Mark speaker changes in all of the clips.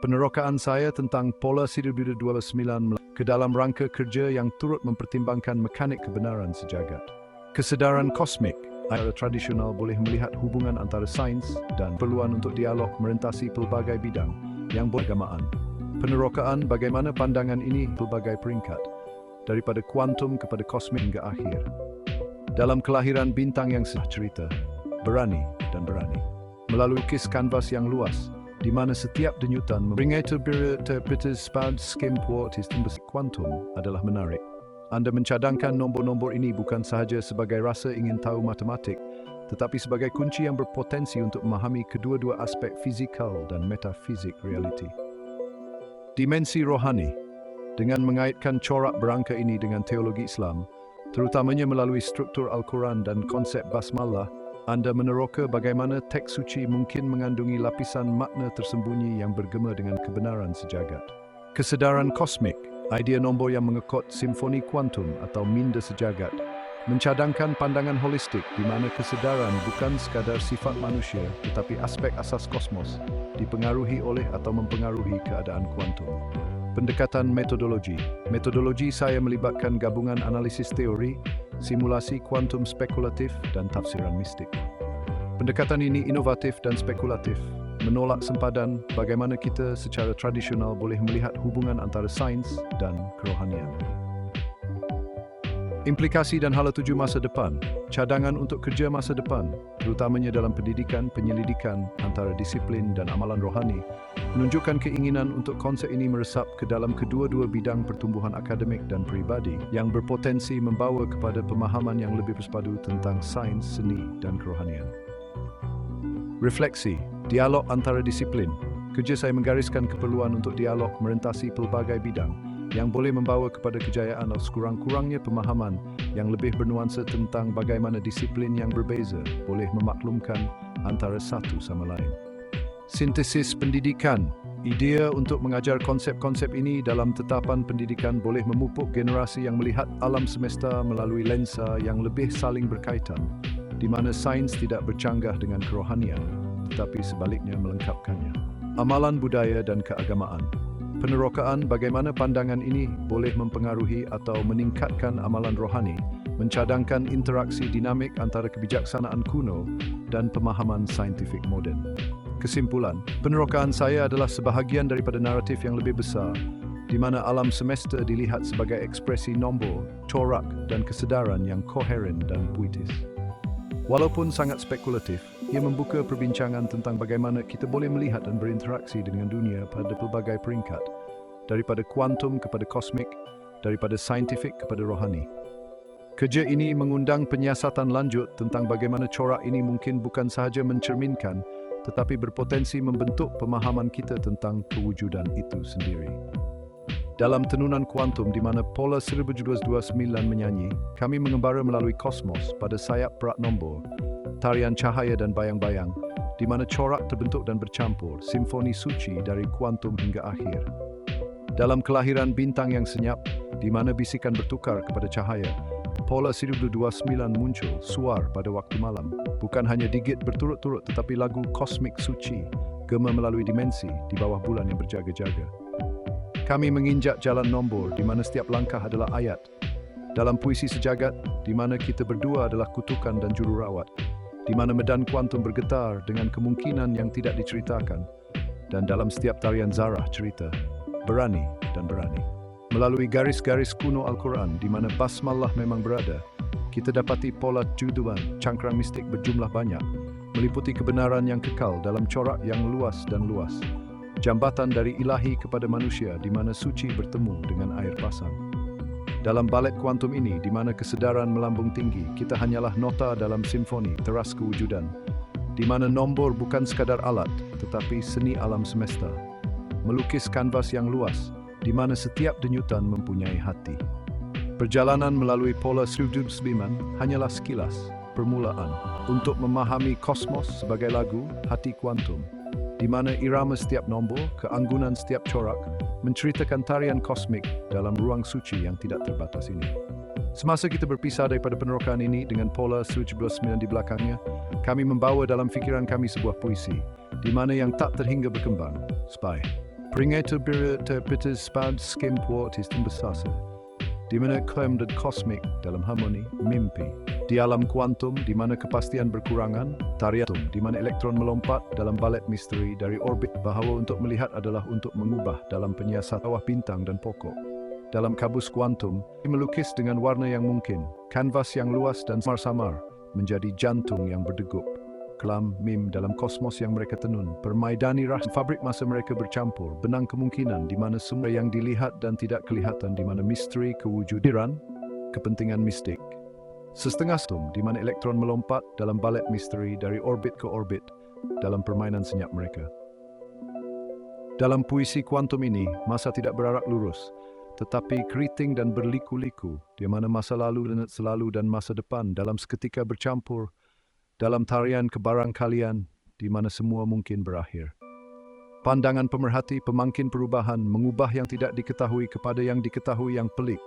Speaker 1: Penerokaan saya tentang pola 1929 ke dalam rangka kerja yang turut mempertimbangkan mekanik kebenaran sejagat. Kesedaran kosmik secara tradisional boleh melihat hubungan antara sains dan perluan untuk dialog merentasi pelbagai bidang yang beragamaan. Penerokaan bagaimana pandangan ini pelbagai peringkat, daripada kuantum kepada kosmik hingga akhir. Dalam kelahiran bintang yang cerita, berani dan berani. Melalui kis kanvas yang luas, di mana setiap denyutan memberikan skim kuantum adalah menarik. Anda mencadangkan nombor-nombor ini bukan sahaja sebagai rasa ingin tahu matematik, tetapi sebagai kunci yang berpotensi untuk memahami kedua-dua aspek fizikal dan metafizik realiti. Dimensi rohani, dengan mengaitkan corak berangka ini dengan teologi Islam, terutamanya melalui struktur Al-Quran dan konsep basmalah, Anda meneroka bagaimana teks suci mungkin mengandungi lapisan makna tersembunyi yang bergema dengan kebenaran sejagat. Kesedaran kosmik, idea nombor yang mengekot simfoni kuantum atau minda sejagat, mencadangkan pandangan holistik di mana kesedaran bukan sekadar sifat manusia tetapi aspek asas kosmos dipengaruhi oleh atau mempengaruhi keadaan kuantum. Pendekatan metodologi. Metodologi saya melibatkan gabungan analisis teori, simulasi kuantum spekulatif dan tafsiran mistik. Pendekatan ini inovatif dan spekulatif, menolak sempadan bagaimana kita secara tradisional boleh melihat hubungan antara sains dan kerohanian. Implikasi dan hala tuju masa depan, cadangan untuk kerja masa depan, terutamanya dalam pendidikan, penyelidikan antara disiplin dan amalan rohani, menunjukkan keinginan untuk konsep ini meresap ke dalam kedua-dua bidang pertumbuhan akademik dan peribadi yang berpotensi membawa kepada pemahaman yang lebih bersepadu tentang sains, seni dan kerohanian. Refleksi, dialog antara disiplin. Kerja saya menggariskan keperluan untuk dialog merentasi pelbagai bidang yang boleh membawa kepada kejayaan atau sekurang-kurangnya pemahaman yang lebih bernuansa tentang bagaimana disiplin yang berbeza boleh memaklumkan antara satu sama lain. Sintesis pendidikan. Idea untuk mengajar konsep-konsep ini dalam tetapan pendidikan boleh memupuk generasi yang melihat alam semesta melalui lensa yang lebih saling berkaitan, di mana sains tidak bercanggah dengan kerohanian, tetapi sebaliknya melengkapkannya. Amalan budaya dan keagamaan. Penerokaan bagaimana pandangan ini boleh mempengaruhi atau meningkatkan amalan rohani, mencadangkan interaksi dinamik antara kebijaksanaan kuno dan pemahaman saintifik moden. Kesimpulan, penerokaan saya adalah sebahagian daripada naratif yang lebih besar, di mana alam semesta dilihat sebagai ekspresi nombor, corak dan kesedaran yang koheren dan puitis. Walaupun sangat spekulatif, ia membuka perbincangan tentang bagaimana kita boleh melihat dan berinteraksi dengan dunia pada pelbagai peringkat, daripada kuantum kepada kosmik, daripada saintifik kepada rohani. Kerja ini mengundang penyiasatan lanjut tentang bagaimana corak ini mungkin bukan sahaja mencerminkan, tetapi berpotensi membentuk pemahaman kita tentang kewujudan itu sendiri. Dalam tenunan kuantum di mana pola 1929 menyanyi, kami mengembara melalui kosmos pada sayap perak nombor, tarian cahaya dan bayang-bayang, di mana corak terbentuk dan bercampur, simfoni suci dari kuantum hingga akhir. Dalam kelahiran bintang yang senyap, di mana bisikan bertukar kepada cahaya, pola 1929 muncul, suar pada waktu malam. Bukan hanya digit berturut-turut tetapi lagu kosmik suci, gema melalui dimensi di bawah bulan yang berjaga-jaga. Kami menginjak jalan nombor di mana setiap langkah adalah ayat. Dalam puisi sejagat, di mana kita berdua adalah kutukan dan jururawat. Di mana medan kuantum bergetar dengan kemungkinan yang tidak diceritakan. Dan dalam setiap tarian zarah cerita, berani dan berani. Melalui garis-garis kuno Al-Quran di mana basmalah memang berada, kita dapati pola tujuan cangkrang mistik berjumlah banyak, meliputi kebenaran yang kekal dalam corak yang luas dan luas. Jambatan dari ilahi kepada manusia di mana suci bertemu dengan air pasang. Dalam balet kuantum ini di mana kesedaran melambung tinggi, kita hanyalah nota dalam simfoni teras kewujudan, di mana nombor bukan sekadar alat, tetapi seni alam semesta. Melukis kanvas yang luas, di mana setiap denyutan mempunyai hati. Perjalanan melalui pola 1929 hanyalah sekilas, permulaan, untuk memahami kosmos sebagai lagu, hati kuantum, di mana irama setiap nombor, keanggunan setiap corak, menceritakan tarian kosmik dalam ruang suci yang tidak terbatas ini. Semasa kita berpisah daripada penerokaan ini dengan pola 1929 di belakangnya, kami membawa dalam fikiran kami sebuah puisi, di mana yang tak terhingga berkembang, Spy. Peringatan berterbitas pada skem puat sistem besar, di mana klaim dan kosmik dalam harmoni, mimpi. Di alam kuantum, di mana kepastian berkurangan, tarian di mana elektron melompat dalam balet misteri dari orbit, bahawa untuk melihat adalah untuk mengubah dalam penyiasat bawah bintang dan pokok. Dalam kabus kuantum, melukis dengan warna yang mungkin, kanvas yang luas dan samar-samar, menjadi jantung yang berdegup. Kelam, mim dalam kosmos yang mereka tenun, permaidani rahsia fabrik masa mereka bercampur, benang kemungkinan di mana semua yang dilihat dan tidak kelihatan, di mana misteri kewujudan, kepentingan mistik. Setengah atom di mana elektron melompat dalam balet misteri dari orbit ke orbit dalam permainan senyap mereka. Dalam puisi kuantum ini, masa tidak berarak lurus, tetapi keriting dan berliku-liku, di mana masa lalu dan masa depan dalam seketika bercampur, dalam tarian kebarangkalian, di mana semua mungkin berakhir. Pandangan pemerhati pemangkin perubahan mengubah yang tidak diketahui kepada yang diketahui yang pelik.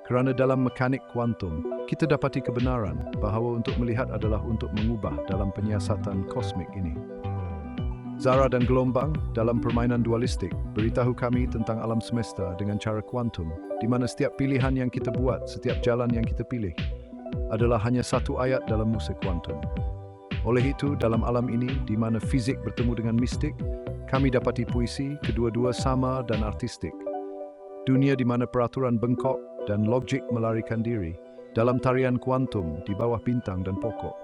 Speaker 1: Kerana dalam mekanik kuantum, kita dapati kebenaran bahawa untuk melihat adalah untuk mengubah dalam penyiasatan kosmik ini. Zarah dan gelombang dalam permainan dualistik beritahu kami tentang alam semesta dengan cara kuantum, di mana setiap pilihan yang kita buat, setiap jalan yang kita pilih, adalah hanya satu ayat dalam musik kuantum. Oleh itu, dalam alam ini, di mana fizik bertemu dengan mistik, kami dapati puisi, kedua-dua sama dan artistik. Dunia di mana peraturan bengkok dan logik melarikan diri, dalam tarian kuantum di bawah bintang dan pokok.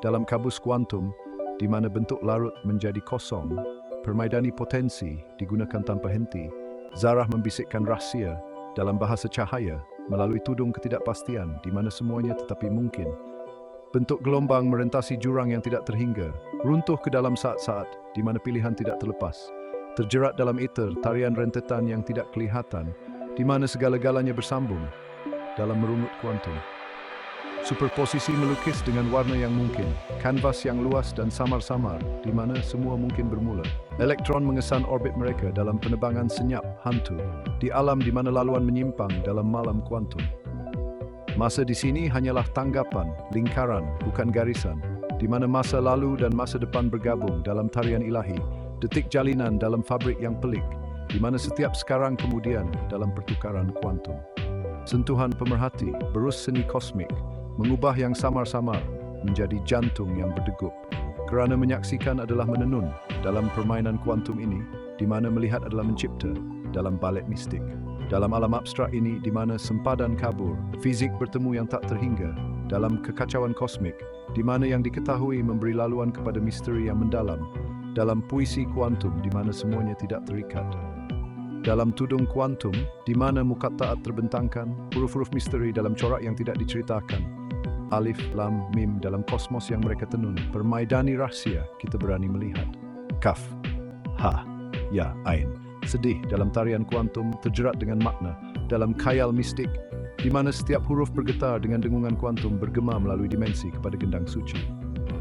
Speaker 1: Dalam kabus kuantum, di mana bentuk larut menjadi kosong, permaidani potensi digunakan tanpa henti, zarah membisikkan rahsia dalam bahasa cahaya melalui tudung ketidakpastian di mana semuanya tetapi mungkin. Bentuk gelombang merentasi jurang yang tidak terhingga, runtuh ke dalam saat-saat di mana pilihan tidak terlepas, terjerat dalam ether tarian rentetan yang tidak kelihatan, di mana segala-galanya bersambung dalam merungut kuantum. Superposisi melukis dengan warna yang mungkin, kanvas yang luas dan samar-samar, di mana semua mungkin bermula. Elektron mengesan orbit mereka dalam penerbangan senyap, hantu, di alam di mana laluan menyimpang dalam malam kuantum. Masa di sini hanyalah tanggapan, lingkaran, bukan garisan, di mana masa lalu dan masa depan bergabung dalam tarian ilahi, detik jalinan dalam fabrik yang pelik, di mana setiap sekarang kemudian dalam pertukaran kuantum. Sentuhan pemerhati, berus seni kosmik, mengubah yang samar-samar menjadi jantung yang berdegup. Kerana menyaksikan adalah menenun dalam permainan kuantum ini, di mana melihat adalah mencipta dalam balet mistik. Dalam alam abstrak ini, di mana sempadan kabur, fizik bertemu yang tak terhingga, dalam kekacauan kosmik, di mana yang diketahui memberi laluan kepada misteri yang mendalam, dalam puisi kuantum, di mana semuanya tidak terikat. Dalam tudung kuantum, di mana mukattaat terbentangkan, huruf-huruf misteri dalam corak yang tidak diceritakan, alif, lam, mim dalam kosmos yang mereka tenun, permaidani rahsia kita berani melihat. Kaf, ha, ya, ain. Sedih dalam tarian kuantum terjerat dengan makna, dalam khayal mistik, di mana setiap huruf bergetar dengan dengungan kuantum bergema melalui dimensi kepada gendang suci.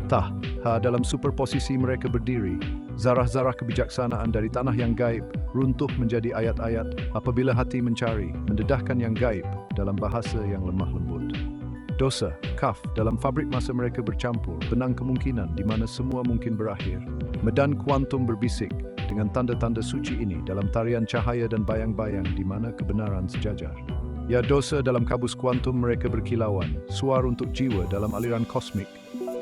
Speaker 1: Tah, ha dalam superposisi mereka berdiri, zarah-zarah kebijaksanaan dari tanah yang gaib runtuh menjadi ayat-ayat apabila hati mencari, mendedahkan yang gaib dalam bahasa yang lemah lembut. Dosa, kaf, dalam fabrik masa mereka bercampur, benang kemungkinan di mana semua mungkin berakhir. Medan kuantum berbisik dengan tanda-tanda suci ini dalam tarian cahaya dan bayang-bayang di mana kebenaran sejajar. Ya dosa dalam kabus kuantum mereka berkilauan, suar untuk jiwa dalam aliran kosmik,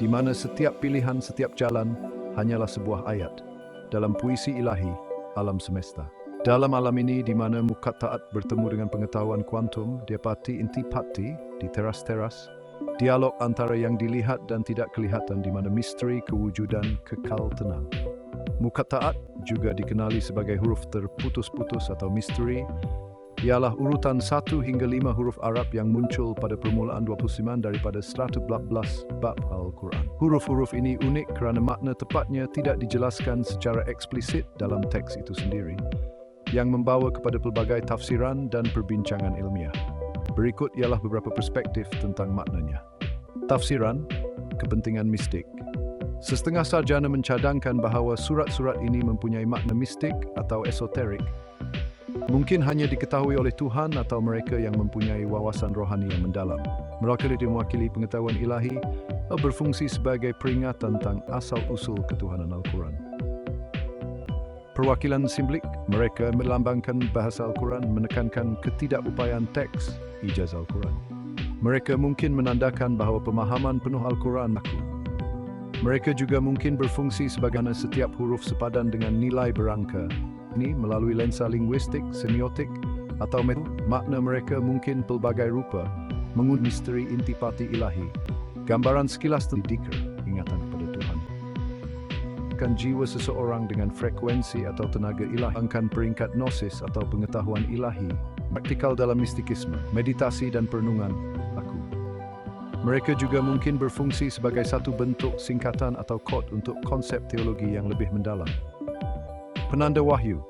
Speaker 1: di mana setiap pilihan, setiap jalan hanyalah sebuah ayat dalam puisi ilahi alam semesta. Dalam alam ini di mana mukattaat bertemu dengan pengetahuan kuantum, dapati intipati di teras-teras, dialog antara yang dilihat dan tidak kelihatan di mana misteri kewujudan kekal tenang. Mukattaat juga dikenali sebagai huruf terputus-putus atau misteri, ialah urutan 1 hingga 5 huruf Arab yang muncul pada permulaan 29 daripada 114 bab Al-Quran. Huruf-huruf ini unik kerana makna tepatnya tidak dijelaskan secara eksplisit dalam teks itu sendiri, yang membawa kepada pelbagai tafsiran dan perbincangan ilmiah. Berikut ialah beberapa perspektif tentang maknanya. Tafsiran, kepentingan mistik. Setengah sarjana mencadangkan bahawa surat-surat ini mempunyai makna mistik atau esoterik, mungkin hanya diketahui oleh Tuhan atau mereka yang mempunyai wawasan rohani yang mendalam. Mereka mewakili pengetahuan ilahi atau berfungsi sebagai peringatan tentang asal-usul ketuhanan Al-Quran. Perwakilan simbolik, mereka melambangkan bahasa Al-Quran, menekankan ketidakupayaan teks ijaz Al-Quran. Mereka mungkin menandakan bahawa pemahaman penuh Al-Quran aku. Mereka juga mungkin berfungsi sebagai setiap huruf sepadan dengan nilai berangka. Ini melalui lensa linguistik, semiotik, atau makna mereka mungkin pelbagai rupa, mengundang misteri intipati ilahi. Gambaran sekilas dikir, ingatan kepada Tuhan. Kan jiwa seseorang dengan frekuensi atau tenaga ilahi, angkan peringkat gnosis atau pengetahuan ilahi, praktikal dalam mistikisme, meditasi dan perenungan aku. Mereka juga mungkin berfungsi sebagai satu bentuk singkatan atau kod untuk konsep teologi yang lebih mendalam. Penanda wahyu.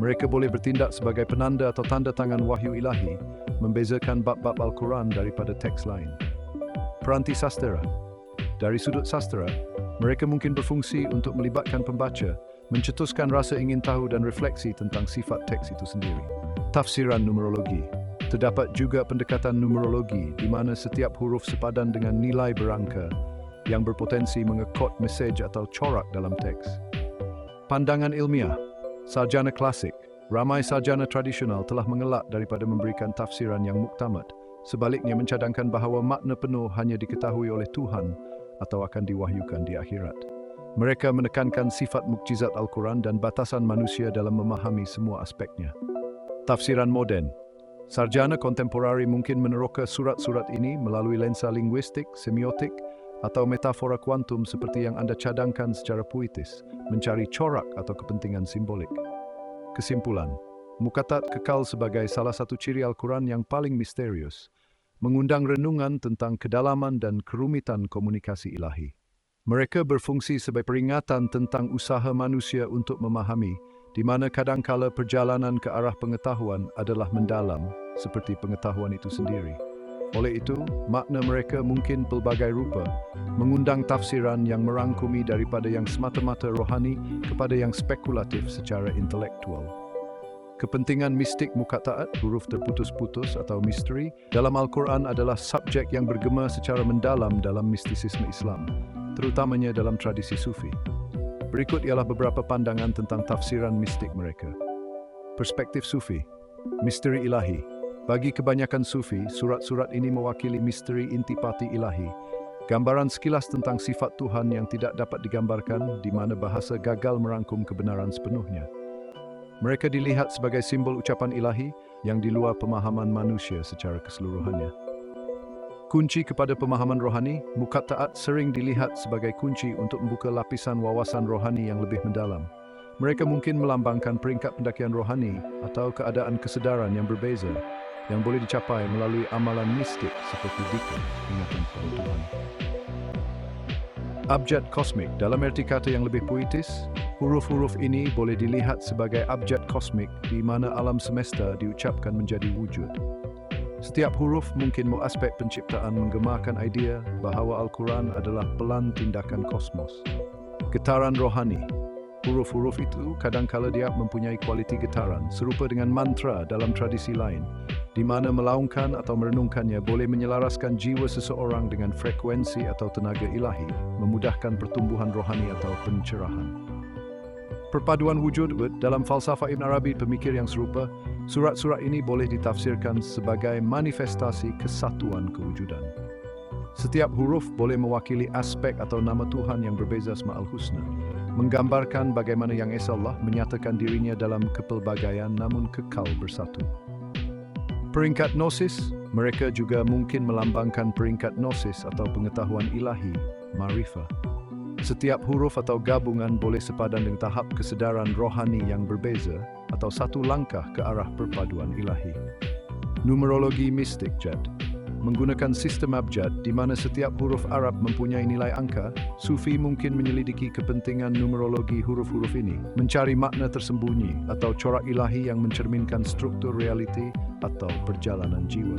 Speaker 1: Mereka boleh bertindak sebagai penanda atau tanda tangan wahyu ilahi, membezakan bab-bab Al-Quran daripada teks lain. Peranti sastera. Dari sudut sastra, mereka mungkin berfungsi untuk melibatkan pembaca, mencetuskan rasa ingin tahu dan refleksi tentang sifat teks itu sendiri. Tafsiran numerologi. Terdapat juga pendekatan numerologi di mana setiap huruf sepadan dengan nilai berangka yang berpotensi mengekod mesej atau corak dalam teks. Pandangan ilmiah. Sarjana klasik, ramai sarjana tradisional telah mengelak daripada memberikan tafsiran yang muktamad, sebaliknya mencadangkan bahawa makna penuh hanya diketahui oleh Tuhan atau akan diwahyukan di akhirat. Mereka menekankan sifat mukjizat Al-Quran dan batasan manusia dalam memahami semua aspeknya. Tafsiran moden. Sarjana kontemporari mungkin meneroka surat-surat ini melalui lensa linguistik, semiotik, atau metafora kuantum seperti yang Anda cadangkan secara puitis, mencari corak atau kepentingan simbolik. Kesimpulan, mukatat kekal sebagai salah satu ciri Al-Quran yang paling misterius, mengundang renungan tentang kedalaman dan kerumitan komunikasi ilahi. Mereka berfungsi sebagai peringatan tentang usaha manusia untuk memahami, di mana kadangkala perjalanan ke arah pengetahuan adalah mendalam, seperti pengetahuan itu sendiri. Oleh itu, makna mereka mungkin pelbagai rupa, mengundang tafsiran yang merangkumi daripada yang semata-mata rohani kepada yang spekulatif secara intelektual. Kepentingan mistik mukataat, huruf terputus-putus atau misteri, dalam Al-Quran adalah subjek yang bergema secara mendalam dalam mistisisme Islam, terutamanya dalam tradisi Sufi. Berikut ialah beberapa pandangan tentang tafsiran mistik mereka. Perspektif Sufi, misteri ilahi. Bagi kebanyakan Sufi, surat-surat ini mewakili misteri intipati ilahi, gambaran sekilas tentang sifat Tuhan yang tidak dapat digambarkan, di mana bahasa gagal merangkum kebenaran sepenuhnya. Mereka dilihat sebagai simbol ucapan ilahi yang di luar pemahaman manusia secara keseluruhannya. Kunci kepada pemahaman rohani, mukataat sering dilihat sebagai kunci untuk membuka lapisan wawasan rohani yang lebih mendalam. Mereka mungkin melambangkan peringkat pendakian rohani atau keadaan kesedaran yang berbeza, yang boleh dicapai melalui amalan mistik seperti dzikir, ingatan kepada Tuhan. Abjad kosmik, dalam erti kata yang lebih puitis, huruf-huruf ini boleh dilihat sebagai abjad kosmik di mana alam semesta diucapkan menjadi wujud. Setiap huruf mungkin aspek penciptaan menggemarkan idea bahawa Al-Quran adalah pelan tindakan kosmos. Getaran rohani. Huruf-huruf itu kadangkala dia mempunyai kualiti getaran, serupa dengan mantra dalam tradisi lain, di mana melaungkan atau merenungkannya boleh menyelaraskan jiwa seseorang dengan frekuensi atau tenaga ilahi, memudahkan pertumbuhan rohani atau pencerahan. Perpaduan wujud, dalam falsafah Ibn Arabi pemikir yang serupa, surat-surat ini boleh ditafsirkan sebagai manifestasi kesatuan kewujudan. Setiap huruf boleh mewakili aspek atau nama Tuhan yang berbeza Asma'ul Husna, menggambarkan bagaimana Yang Esa Allah menyatakan dirinya dalam kepelbagaian namun kekal bersatu. Peringkat gnosis, mereka juga mungkin melambangkan peringkat gnosis atau pengetahuan ilahi, ma'rifah. Setiap huruf atau gabungan boleh sepadan dengan tahap kesedaran rohani yang berbeza atau satu langkah ke arah perpaduan ilahi. Numerologi mistik Jad. Menggunakan sistem abjad di mana setiap huruf Arab mempunyai nilai angka, Sufi mungkin menyelidiki kepentingan numerologi huruf-huruf ini, mencari makna tersembunyi atau corak ilahi yang mencerminkan struktur realiti atau perjalanan jiwa.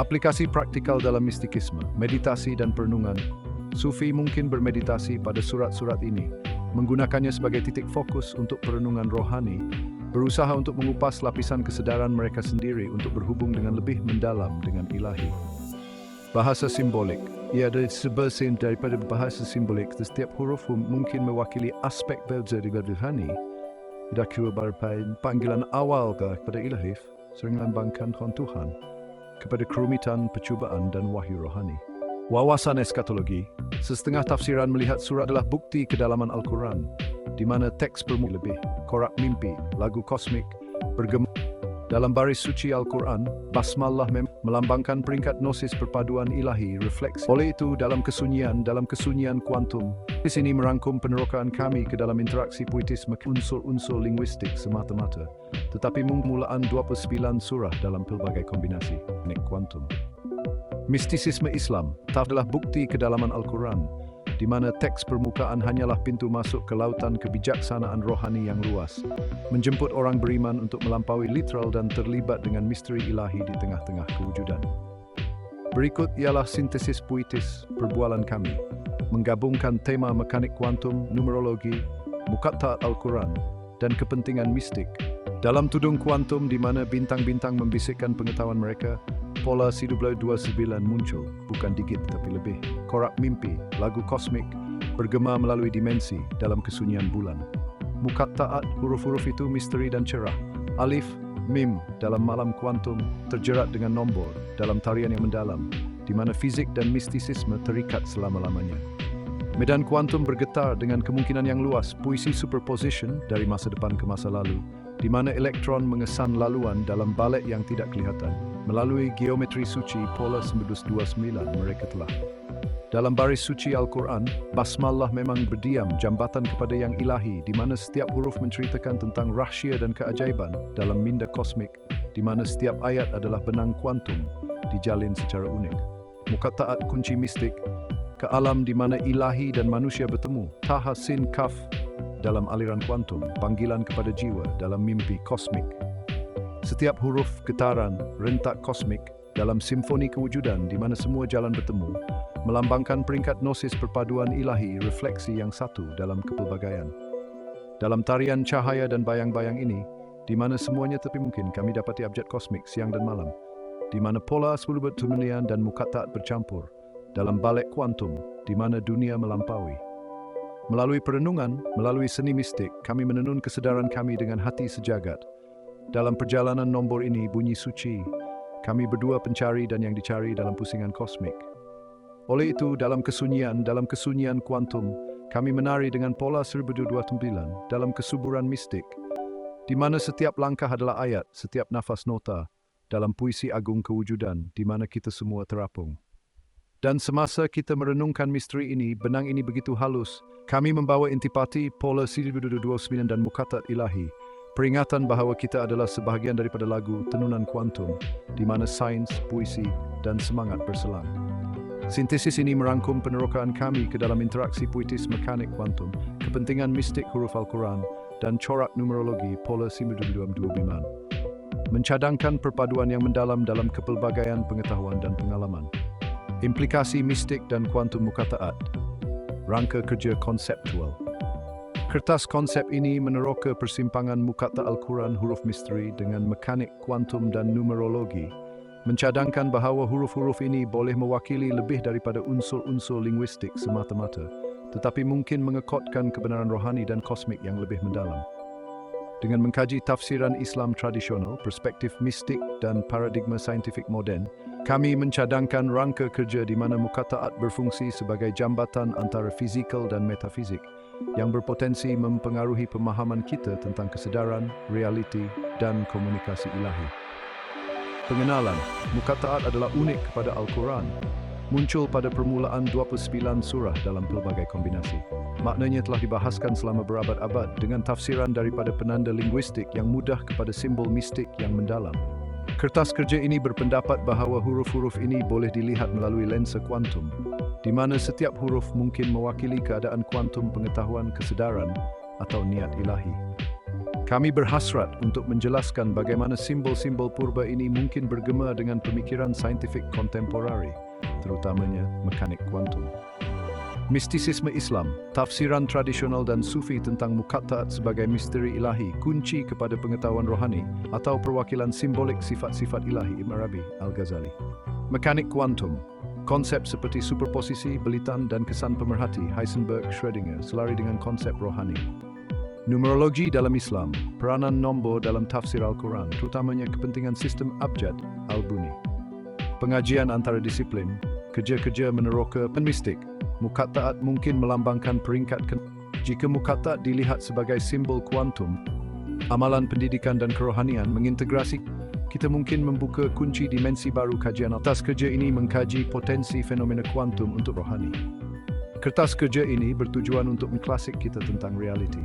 Speaker 1: Aplikasi praktikal dalam mistikisme, meditasi dan perenungan. Sufi mungkin bermeditasi pada surat-surat ini, menggunakannya sebagai titik fokus untuk perenungan rohani, berusaha untuk mengupas lapisan kesedaran mereka sendiri untuk berhubung dengan lebih mendalam dengan ilahi. Bahasa simbolik. Ia ada sebahagian daripada bahasa simbolik. Setiap huruf mungkin mewakili aspek berbeza dari rohani Dakwa berpain panggilan awal kepada ilahi sering lambangkan Tuhan kepada kerumitan, percubaan dan wahyu rohani. Wawasan eskatologi, setengah tafsiran melihat surat adalah bukti kedalaman Al-Quran, di mana teks permulaan lebih, korak mimpi, lagu kosmik, bergema. Dalam baris suci Al-Quran, Basmalah melambangkan peringkat gnosis perpaduan ilahi refleksi. Oleh itu, dalam kesunyian kuantum, di sini merangkum penerokaan kami ke dalam interaksi puitis unsur-unsur linguistik semata-mata, tetapi permulaan 29 surah dalam pelbagai kombinasi kuantum. Mistisisme Islam adalah bukti kedalaman Al-Quran, di mana teks permukaan hanyalah pintu masuk ke lautan kebijaksanaan rohani yang luas, menjemput orang beriman untuk melampaui literal dan terlibat dengan misteri ilahi di tengah-tengah kewujudan. Berikut ialah sintesis puitis perbualan kami, menggabungkan tema mekanik kuantum, numerologi, muqatta'at Al-Quran, dan kepentingan mistik. Dalam tudung kuantum di mana bintang-bintang membisikkan pengetahuan mereka, pola C29 muncul, bukan digit tetapi lebih. Korak mimpi, lagu kosmik, bergema melalui dimensi dalam kesunyian bulan. Muqatta'at, huruf-huruf itu misteri dan cerah. Alif, mim, dalam malam kuantum, terjerat dengan nombor, dalam tarian yang mendalam, di mana fizik dan mistisisme terikat selama-lamanya. Medan kuantum bergetar dengan kemungkinan yang luas, puisi superposition dari masa depan ke masa lalu, di mana elektron mengesan laluan dalam balet yang tidak kelihatan. Melalui geometri suci pola 929 mereka telah. Dalam baris suci Al-Quran, Basmalah memang berdiam jambatan kepada yang ilahi, di mana setiap huruf menceritakan tentang rahsia dan keajaiban dalam minda kosmik, di mana setiap ayat adalah benang kuantum, dijalin secara unik. Muqatta'at kunci mistik, ke alam di mana ilahi dan manusia bertemu. Taha sin kaf dalam aliran kuantum, panggilan kepada jiwa dalam mimpi kosmik. Setiap huruf getaran, rentak kosmik dalam simfoni kewujudan di mana semua jalan bertemu, melambangkan peringkat gnosis perpaduan ilahi refleksi yang satu dalam kepelbagaian. Dalam tarian cahaya dan bayang-bayang ini, di mana semuanya tepi mungkin kami dapati abjad kosmik siang dan malam, di mana pola 10 bertumilian dan muqatta'at bercampur, dalam balik kuantum, di mana dunia melampaui. Melalui perenungan, melalui seni mistik, kami menenun kesedaran kami dengan hati sejagat. Dalam perjalanan nombor ini bunyi suci, kami berdua pencari dan yang dicari dalam pusingan kosmik. Oleh itu, dalam kesunyian kuantum, kami menari dengan pola 1029 dalam kesuburan mistik, di mana setiap langkah adalah ayat, setiap nafas nota, dalam puisi agung kewujudan, di mana kita semua terapung. Dan semasa kita merenungkan misteri ini, benang ini begitu halus, kami membawa intipati, pola 1029 dan muqatta'at ilahi, peringatan bahawa kita adalah sebahagian daripada lagu tenunan kuantum, di mana sains, puisi, dan semangat berselang. Sintesis ini merangkum penerokaan kami ke dalam interaksi puitis mekanik kuantum, kepentingan mistik huruf Al-Quran, dan corak numerologi pola 929, mencadangkan perpaduan yang mendalam dalam kepelbagaian pengetahuan dan pengalaman. Implikasi mistik dan kuantum muqatta'at, rangka kerja konseptual. Kertas konsep ini meneroka persimpangan muqatta' Al-Quran huruf misteri dengan mekanik kuantum dan numerologi, mencadangkan bahawa huruf-huruf ini boleh mewakili lebih daripada unsur-unsur linguistik semata-mata, tetapi mungkin mengekotkan kebenaran rohani dan kosmik yang lebih mendalam. Dengan mengkaji tafsiran Islam tradisional, perspektif mistik dan paradigma saintifik moden, kami mencadangkan rangka kerja di mana muqatta'at berfungsi sebagai jambatan antara fizikal dan metafizik, yang berpotensi mempengaruhi pemahaman kita tentang kesedaran, realiti, dan komunikasi ilahi. Pengenalan, muqatta'at adalah unik kepada Al-Quran, muncul pada permulaan 29 surah dalam pelbagai kombinasi. Maknanya telah dibahaskan selama berabad-abad dengan tafsiran daripada penanda linguistik yang mudah kepada simbol mistik yang mendalam. Kertas kerja ini berpendapat bahawa huruf-huruf ini boleh dilihat melalui lensa kuantum, di mana setiap huruf mungkin mewakili keadaan kuantum pengetahuan kesedaran atau niat ilahi. Kami berhasrat untuk menjelaskan bagaimana simbol-simbol purba ini mungkin bergema dengan pemikiran saintifik kontemporari, terutamanya mekanik kuantum. Mistisisme Islam, tafsiran tradisional dan sufi tentang muqatta'at sebagai misteri ilahi, kunci kepada pengetahuan rohani atau perwakilan simbolik sifat-sifat ilahi Ibn Arabi Al-Ghazali. Mekanik kuantum, konsep seperti superposisi, belitan dan kesan pemerhati Heisenberg, Schrödinger selari dengan konsep rohani. Numerologi dalam Islam, peranan nombor dalam tafsir Al-Quran, terutamanya kepentingan sistem abjad al-buni. Pengajian antara disiplin, kerja-kerja meneroka mistik, muqatta'at mungkin melambangkan peringkat jika muqatta' dilihat sebagai simbol kuantum, amalan pendidikan dan kerohanian mengintegrasi, kita mungkin membuka kunci dimensi baru kajian. Atas kerja ini mengkaji potensi fenomena kuantum untuk rohani. Kertas kerja ini bertujuan untuk mengklasik kita tentang realiti.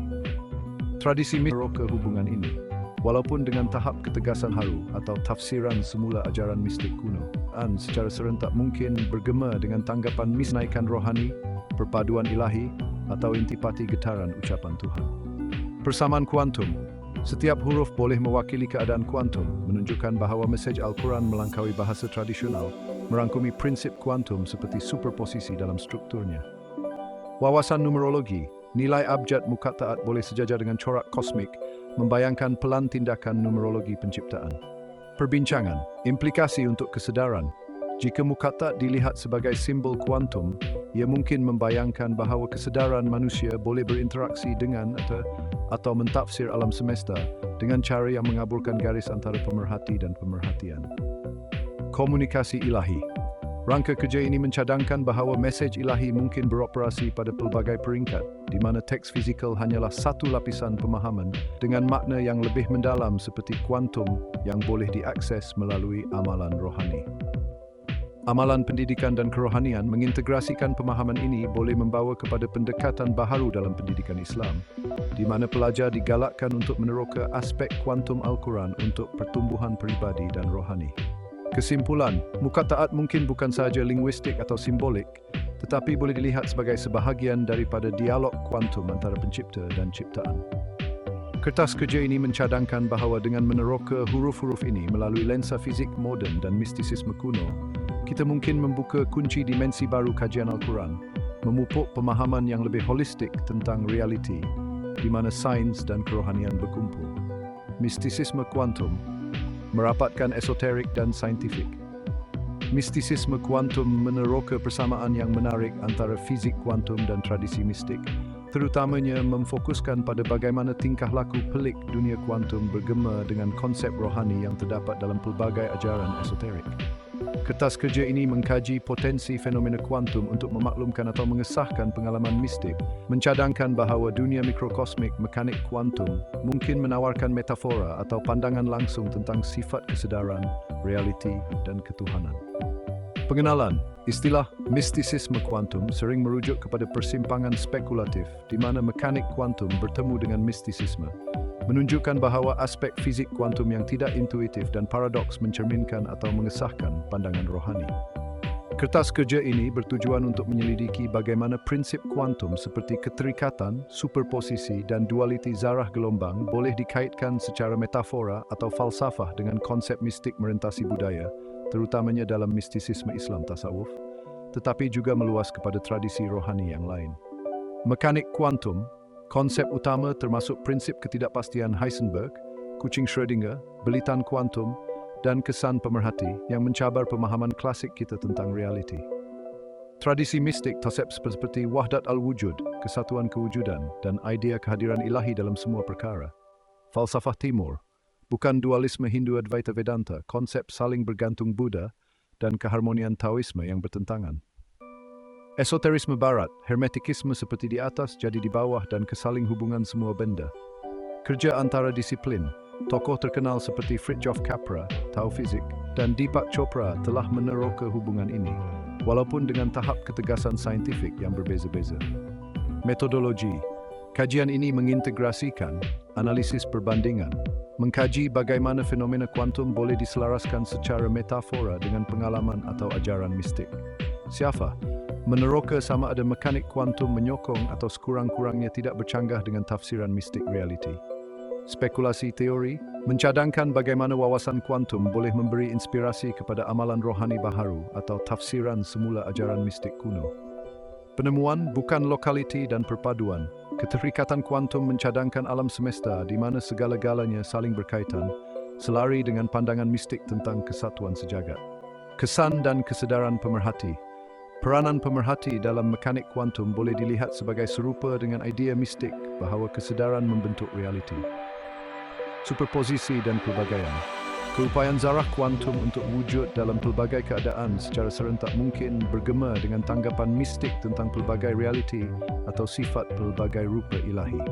Speaker 1: Tradisi meneroka hubungan ini, walaupun dengan tahap ketegasan haru atau tafsiran semula ajaran mistik kuno, dan secara serentak mungkin bergema dengan tanggapan misnaikan rohani, perpaduan ilahi, atau intipati getaran ucapan Tuhan. Persamaan kuantum, setiap huruf boleh mewakili keadaan kuantum, menunjukkan bahawa mesej Al-Quran melangkaui bahasa tradisional, merangkumi prinsip kuantum seperti superposisi dalam strukturnya. Wawasan numerologi, nilai abjad muqatta'at boleh sejajar dengan corak kosmik, membayangkan pelan tindakan numerologi penciptaan. Perbincangan, implikasi untuk kesedaran. Jika muqatta' dilihat sebagai simbol kuantum, ia mungkin membayangkan bahawa kesedaran manusia boleh berinteraksi dengan atau mentafsir alam semesta dengan cara yang mengabulkan garis antara pemerhati dan pemerhatian. Komunikasi ilahi. Rangka kerja ini mencadangkan bahawa mesej ilahi mungkin beroperasi pada pelbagai peringkat, di mana teks fizikal hanyalah satu lapisan pemahaman dengan makna yang lebih mendalam seperti kuantum yang boleh diakses melalui amalan rohani. Amalan pendidikan dan kerohanian mengintegrasikan pemahaman ini boleh membawa kepada pendekatan baharu dalam pendidikan Islam, di mana pelajar digalakkan untuk meneroka aspek kuantum Al-Quran untuk pertumbuhan peribadi dan rohani. Kesimpulan, muqatta'at mungkin bukan sahaja linguistik atau simbolik, tetapi boleh dilihat sebagai sebahagian daripada dialog kuantum antara pencipta dan ciptaan. Kertas kerja ini mencadangkan bahawa dengan meneroka huruf-huruf ini melalui lensa fizik moden dan mistisisme kuno, kita mungkin membuka kunci dimensi baru kajian Al-Quran, memupuk pemahaman yang lebih holistik tentang realiti, di mana sains dan kerohanian berkumpul. Mistisisme kuantum merapatkan esoterik dan saintifik. Mistisisme kuantum meneroka persamaan yang menarik antara fizik kuantum dan tradisi mistik, terutamanya memfokuskan pada bagaimana tingkah laku pelik dunia kuantum bergema dengan konsep rohani yang terdapat dalam pelbagai ajaran esoterik. Kertas kerja ini mengkaji potensi fenomena kuantum untuk memaklumkan atau mengesahkan pengalaman mistik, mencadangkan bahawa dunia mikrokosmik mekanik kuantum mungkin menawarkan metafora atau pandangan langsung tentang sifat kesedaran, realiti, dan ketuhanan. Pengenalan, istilah mistisisme kuantum sering merujuk kepada persimpangan spekulatif di mana mekanik kuantum bertemu dengan mistisisme, menunjukkan bahawa aspek fizik kuantum yang tidak intuitif dan paradoks mencerminkan atau mengesahkan pandangan rohani. Kertas kerja ini bertujuan untuk menyelidiki bagaimana prinsip kuantum seperti keterikatan, superposisi dan dualiti zarah gelombang boleh dikaitkan secara metafora atau falsafah dengan konsep mistik merentasi budaya, terutamanya dalam mistisisme Islam tasawuf, tetapi juga meluas kepada tradisi rohani yang lain. Mekanik kuantum, konsep utama termasuk prinsip ketidakpastian Heisenberg, kucing Schrödinger, belitan kuantum, dan kesan pemerhati yang mencabar pemahaman klasik kita tentang realiti. Tradisi mistik konsep seperti wahdat al-wujud, kesatuan kewujudan, dan idea kehadiran ilahi dalam semua perkara. Falsafah Timur, bukan dualisme Hindu Advaita Vedanta, konsep saling bergantung Buddha, dan keharmonian Taoisme yang bertentangan. Esoterisme Barat, hermetikisme seperti di atas jadi di bawah dan kesaling hubungan semua benda. Kerja antara disiplin, tokoh terkenal seperti Fritjof Capra, Tao Fizik, dan Deepak Chopra telah meneroka hubungan ini, walaupun dengan tahap ketegasan saintifik yang berbeza-beza. Metodologi, kajian ini mengintegrasikan analisis perbandingan, mengkaji bagaimana fenomena kuantum boleh diselaraskan secara metafora dengan pengalaman atau ajaran mistik. Siapa? Meneroka sama ada mekanik kuantum menyokong atau sekurang-kurangnya tidak bercanggah dengan tafsiran mistik realiti. Spekulasi teori mencadangkan bagaimana wawasan kuantum boleh memberi inspirasi kepada amalan rohani baharu atau tafsiran semula ajaran mistik kuno. Penemuan bukan lokaliti dan perpaduan. Keterikatan kuantum mencadangkan alam semesta di mana segala-galanya saling berkaitan, selari dengan pandangan mistik tentang kesatuan sejagat. Kesan dan kesedaran pemerhati. Peranan pemerhati dalam mekanik kuantum boleh dilihat sebagai serupa dengan idea mistik bahawa kesedaran membentuk realiti. Superposisi dan pelbagaian. Keupayaan zarah kuantum untuk wujud dalam pelbagai keadaan secara serentak mungkin bergema dengan tanggapan mistik tentang pelbagai realiti atau sifat pelbagai rupa ilahi.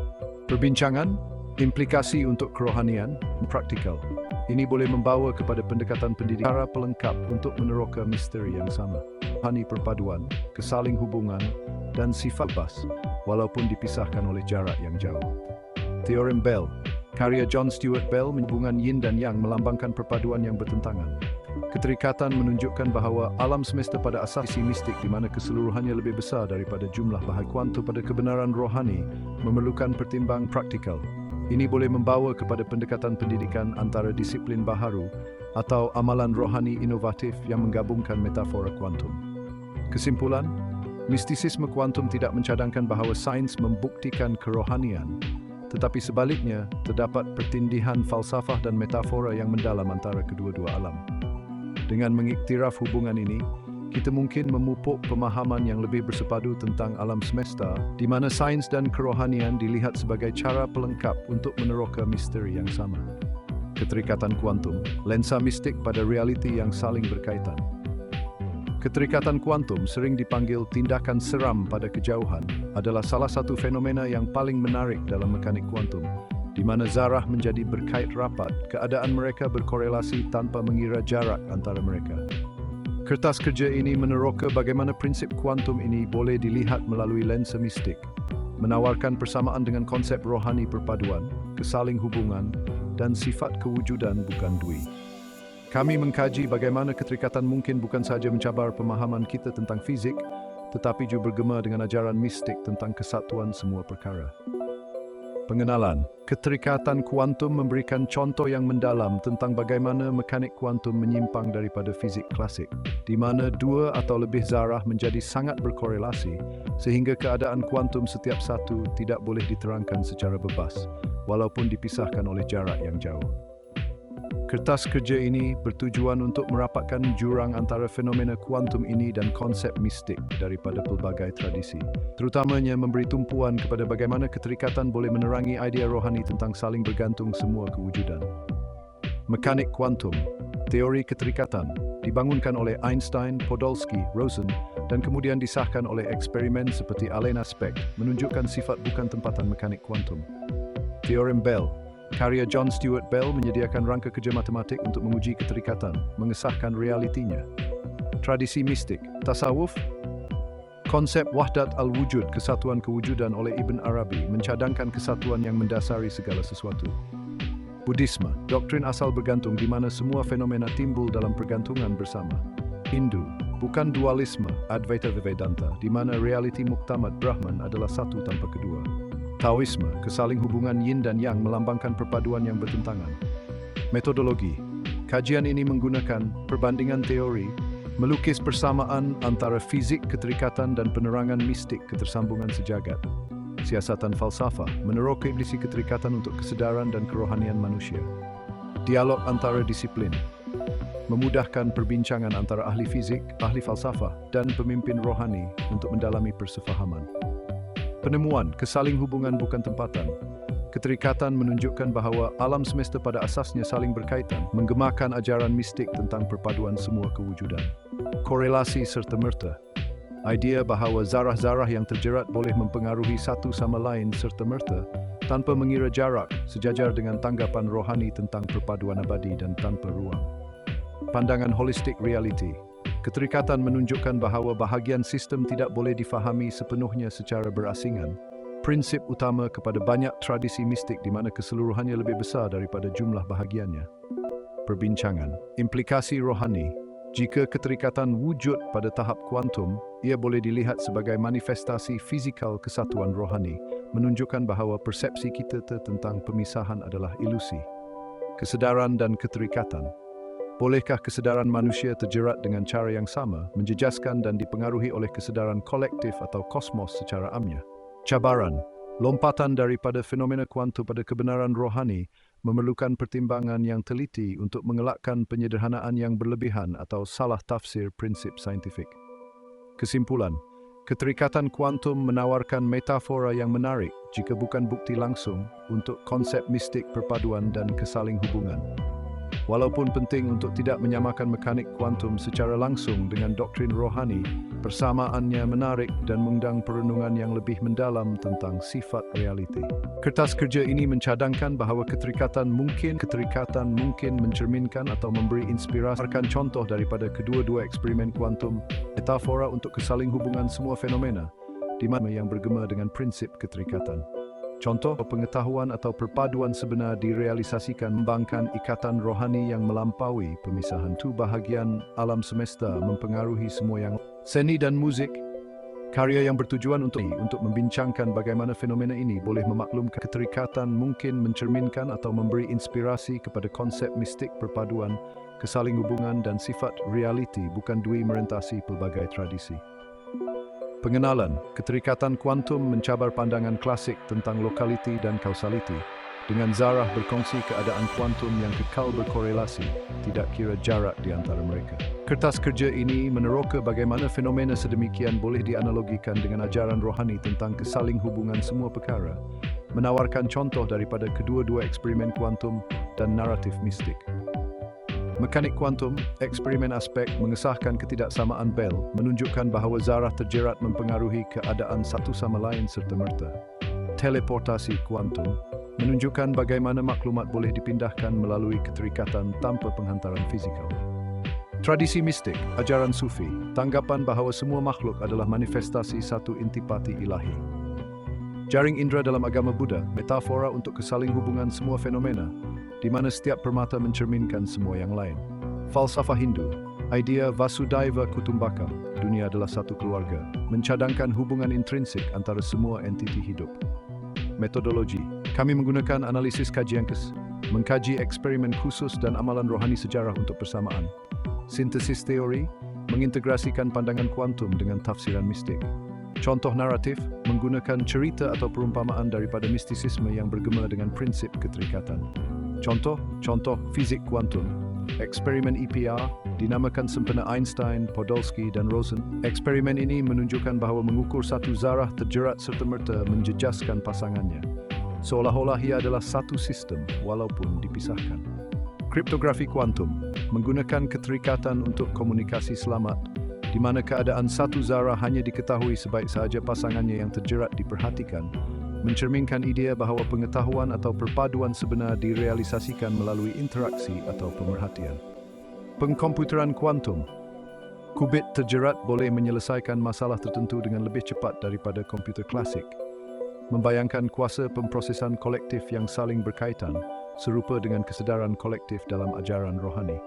Speaker 1: Perbincangan, implikasi untuk kerohanian, praktikal. Ini boleh membawa kepada pendekatan pendidikan cara pelengkap untuk meneroka misteri yang sama. Rohani perpaduan, kesaling hubungan, dan sifat bebas, walaupun dipisahkan oleh jarak yang jauh. Teorem Bell. Karya John Stuart Bell menghubungkan yin dan yang melambangkan perpaduan yang bertentangan. Keterikatan menunjukkan bahawa alam semesta pada asas mistik di mana keseluruhannya lebih besar daripada jumlah bahagian kuantum pada kebenaran rohani memerlukan pertimbang praktikal. Ini boleh membawa kepada pendekatan pendidikan antara disiplin baharu atau amalan rohani inovatif yang menggabungkan metafora kuantum. Kesimpulan, mistisisme kuantum tidak mencadangkan bahawa sains membuktikan kerohanian, tetapi sebaliknya, terdapat pertindihan falsafah dan metafora yang mendalam antara kedua-dua alam. Dengan mengiktiraf hubungan ini, kita mungkin memupuk pemahaman yang lebih bersepadu tentang alam semesta, di mana sains dan kerohanian dilihat sebagai cara pelengkap untuk meneroka misteri yang sama. Keterikatan kuantum, lensa mistik pada realiti yang saling berkaitan. Keterikatan kuantum sering dipanggil tindakan seram pada kejauhan adalah salah satu fenomena yang paling menarik dalam mekanik kuantum, di mana zarah menjadi berkait rapat, keadaan mereka berkorelasi tanpa mengira jarak antara mereka. Kertas kerja ini meneroka bagaimana prinsip kuantum ini boleh dilihat melalui lensa mistik, menawarkan persamaan dengan konsep rohani perpaduan, kesaling hubungan, dan sifat kewujudan bukan dui. Kami mengkaji bagaimana keterikatan mungkin bukan sahaja mencabar pemahaman kita tentang fizik, tetapi juga bergema dengan ajaran mistik tentang kesatuan semua perkara. Pengenalan. Keterikatan kuantum memberikan contoh yang mendalam tentang bagaimana mekanik kuantum menyimpang daripada fizik klasik, di mana dua atau lebih zarah menjadi sangat berkorelasi, sehingga keadaan kuantum setiap satu tidak boleh diterangkan secara bebas, walaupun dipisahkan oleh jarak yang jauh. Kertas kerja ini bertujuan untuk merapatkan jurang antara fenomena kuantum ini dan konsep mistik daripada pelbagai tradisi. Terutamanya memberi tumpuan kepada bagaimana keterikatan boleh menerangi idea rohani tentang saling bergantung semua kewujudan. Mekanik kuantum, teori keterikatan, dibangunkan oleh Einstein, Podolsky, Rosen, dan kemudian disahkan oleh eksperimen seperti Allen Aspect, menunjukkan sifat bukan tempatan mekanik kuantum. Teorem Bell. Karya John Stuart Bell menyediakan rangka kerja matematik untuk menguji keterikatan, mengesahkan realitinya. Tradisi mistik, tasawuf, konsep wahdat al-wujud, kesatuan kewujudan oleh Ibn Arabi, mencadangkan kesatuan yang mendasari segala sesuatu. Buddhisme, doktrin asal bergantung di mana semua fenomena timbul dalam pergantungan bersama. Hindu, bukan dualisme, Advaita Vedanta, di mana realiti muktamad Brahman adalah satu tanpa kedua. Taoisme, kesaling hubungan yin dan yang melambangkan perpaduan yang bertentangan. Metodologi, kajian ini menggunakan perbandingan teori, melukis persamaan antara fizik keterikatan dan penerangan mistik ketersambungan sejagat. Siasatan falsafah, meneroka iblisi keterikatan untuk kesedaran dan kerohanian manusia. Dialog antara disiplin, memudahkan perbincangan antara ahli fizik, ahli falsafah, dan pemimpin rohani untuk mendalami persefahaman. Penemuan, kesaling hubungan bukan tempatan. Keterikatan menunjukkan bahawa alam semesta pada asasnya saling berkaitan, menggemakan ajaran mistik tentang perpaduan semua kewujudan. Korelasi serta-merta. Idea bahawa zarah-zarah yang terjerat boleh mempengaruhi satu sama lain serta-merta tanpa mengira jarak, sejajar dengan tanggapan rohani tentang perpaduan abadi dan tanpa ruang. Pandangan holistik reality. Keterikatan menunjukkan bahawa bahagian sistem tidak boleh difahami sepenuhnya secara berasingan. Prinsip utama kepada banyak tradisi mistik di mana keseluruhannya lebih besar daripada jumlah bahagiannya. Perbincangan, implikasi rohani. Jika keterikatan wujud pada tahap kuantum, ia boleh dilihat sebagai manifestasi fizikal kesatuan rohani, menunjukkan bahawa persepsi kita tentang pemisahan adalah ilusi. Kesedaran dan keterikatan. Bolehkah kesedaran manusia terjerat dengan cara yang sama, menjejaskan dan dipengaruhi oleh kesedaran kolektif atau kosmos secara amnya? Cabaran, lompatan daripada fenomena kuantum pada kebenaran rohani memerlukan pertimbangan yang teliti untuk mengelakkan penyederhanaan yang berlebihan atau salah tafsir prinsip saintifik. Kesimpulan, keterikatan kuantum menawarkan metafora yang menarik jika bukan bukti langsung untuk konsep mistik perpaduan dan kesaling hubungan. Walaupun penting untuk tidak menyamakan mekanik kuantum secara langsung dengan doktrin rohani, persamaannya menarik dan mengundang perenungan yang lebih mendalam tentang sifat realiti. Kertas kerja ini mencadangkan bahawa keterikatan mungkin mencerminkan atau memberi inspirasi. Contoh daripada kedua-dua eksperimen kuantum, metafora untuk kesaling hubungan semua fenomena, di mana yang bergema dengan prinsip keterikatan. Contoh, pengetahuan atau perpaduan sebenar direalisasikan membangkang ikatan rohani yang melampaui pemisahan. Tu bahagian alam semesta mempengaruhi semua yang seni dan muzik. Karya yang bertujuan untuk membincangkan bagaimana fenomena ini boleh memaklumkan keterikatan mungkin mencerminkan atau memberi inspirasi kepada konsep mistik perpaduan, kesaling hubungan dan sifat realiti bukan dui merentasi pelbagai tradisi. Pengenalan, keterikatan kuantum mencabar pandangan klasik tentang lokaliti dan kausaliti, dengan zarah berkongsi keadaan kuantum yang kekal berkorelasi, tidak kira jarak di antara mereka. Kertas kerja ini meneroka bagaimana fenomena sedemikian boleh dianalogikan dengan ajaran rohani tentang kesaling hubungan semua perkara, menawarkan contoh daripada kedua-dua eksperimen kuantum dan naratif mistik. Mekanik kuantum, eksperimen aspek mengesahkan ketidaksamaan Bell, menunjukkan bahawa zarah terjerat mempengaruhi keadaan satu sama lain serta-merta. Teleportasi kuantum menunjukkan bagaimana maklumat boleh dipindahkan melalui keterikatan tanpa penghantaran fizikal. Tradisi mistik, ajaran sufi, tanggapan bahawa semua makhluk adalah manifestasi satu intipati ilahi. Jaring indera dalam agama Buddha, metafora untuk kesaling hubungan semua fenomena, di mana setiap permata mencerminkan semua yang lain. Falsafah Hindu, idea Vasudhaiva Kutumbakam, dunia adalah satu keluarga, mencadangkan hubungan intrinsik antara semua entiti hidup. Metodologi, kami menggunakan analisis kajian mengkaji eksperimen khusus dan amalan rohani sejarah untuk persamaan. Sintesis teori, mengintegrasikan pandangan kuantum dengan tafsiran mistik. Contoh naratif, menggunakan cerita atau perumpamaan daripada mistisisme yang bergema dengan prinsip keterikatan. Contoh fizik kuantum. Eksperimen EPR dinamakan sempena Einstein, Podolsky dan Rosen. Eksperimen ini menunjukkan bahawa mengukur satu zarah terjerat serta-merta menjejaskan pasangannya, seolah-olah ia adalah satu sistem walaupun dipisahkan. Kriptografi kuantum menggunakan keterikatan untuk komunikasi selamat, di mana keadaan satu zarah hanya diketahui sebaik sahaja pasangannya yang terjerat diperhatikan, mencerminkan idea bahawa pengetahuan atau perpaduan sebenar direalisasikan melalui interaksi atau pemerhatian. Pengkomputeran kuantum, qubit terjerat boleh menyelesaikan masalah tertentu dengan lebih cepat daripada komputer klasik, membayangkan kuasa pemprosesan kolektif yang saling berkaitan, serupa dengan kesedaran kolektif dalam ajaran rohani.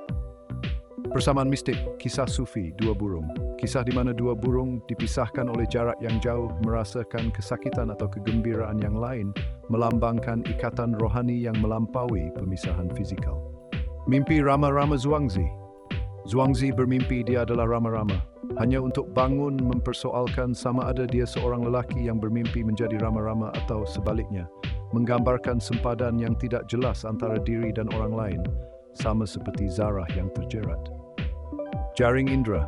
Speaker 1: Persamaan mistik, kisah sufi dua burung. Kisah di mana dua burung dipisahkan oleh jarak yang jauh merasakan kesakitan atau kegembiraan yang lain, melambangkan ikatan rohani yang melampaui pemisahan fizikal. Mimpi Rama-Rama Zhuangzi. Zhuangzi bermimpi dia adalah Rama-Rama, hanya untuk bangun mempersoalkan sama ada dia seorang lelaki yang bermimpi menjadi Rama-Rama atau sebaliknya, menggambarkan sempadan yang tidak jelas antara diri dan orang lain, sama seperti zarah yang terjerat. Jaring indera.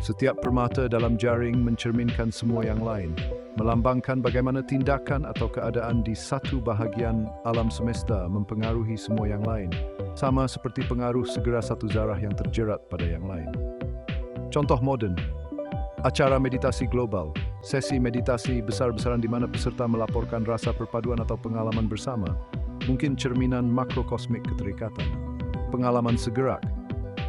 Speaker 1: Setiap permata dalam jaring mencerminkan semua yang lain, melambangkan bagaimana tindakan atau keadaan di satu bahagian alam semesta mempengaruhi semua yang lain, sama seperti pengaruh segera satu zarah yang terjerat pada yang lain. Contoh moden, acara meditasi global, sesi meditasi besar-besaran di mana peserta melaporkan rasa perpaduan atau pengalaman bersama, mungkin cerminan makrokosmik keterikatan. Pengalaman segerak,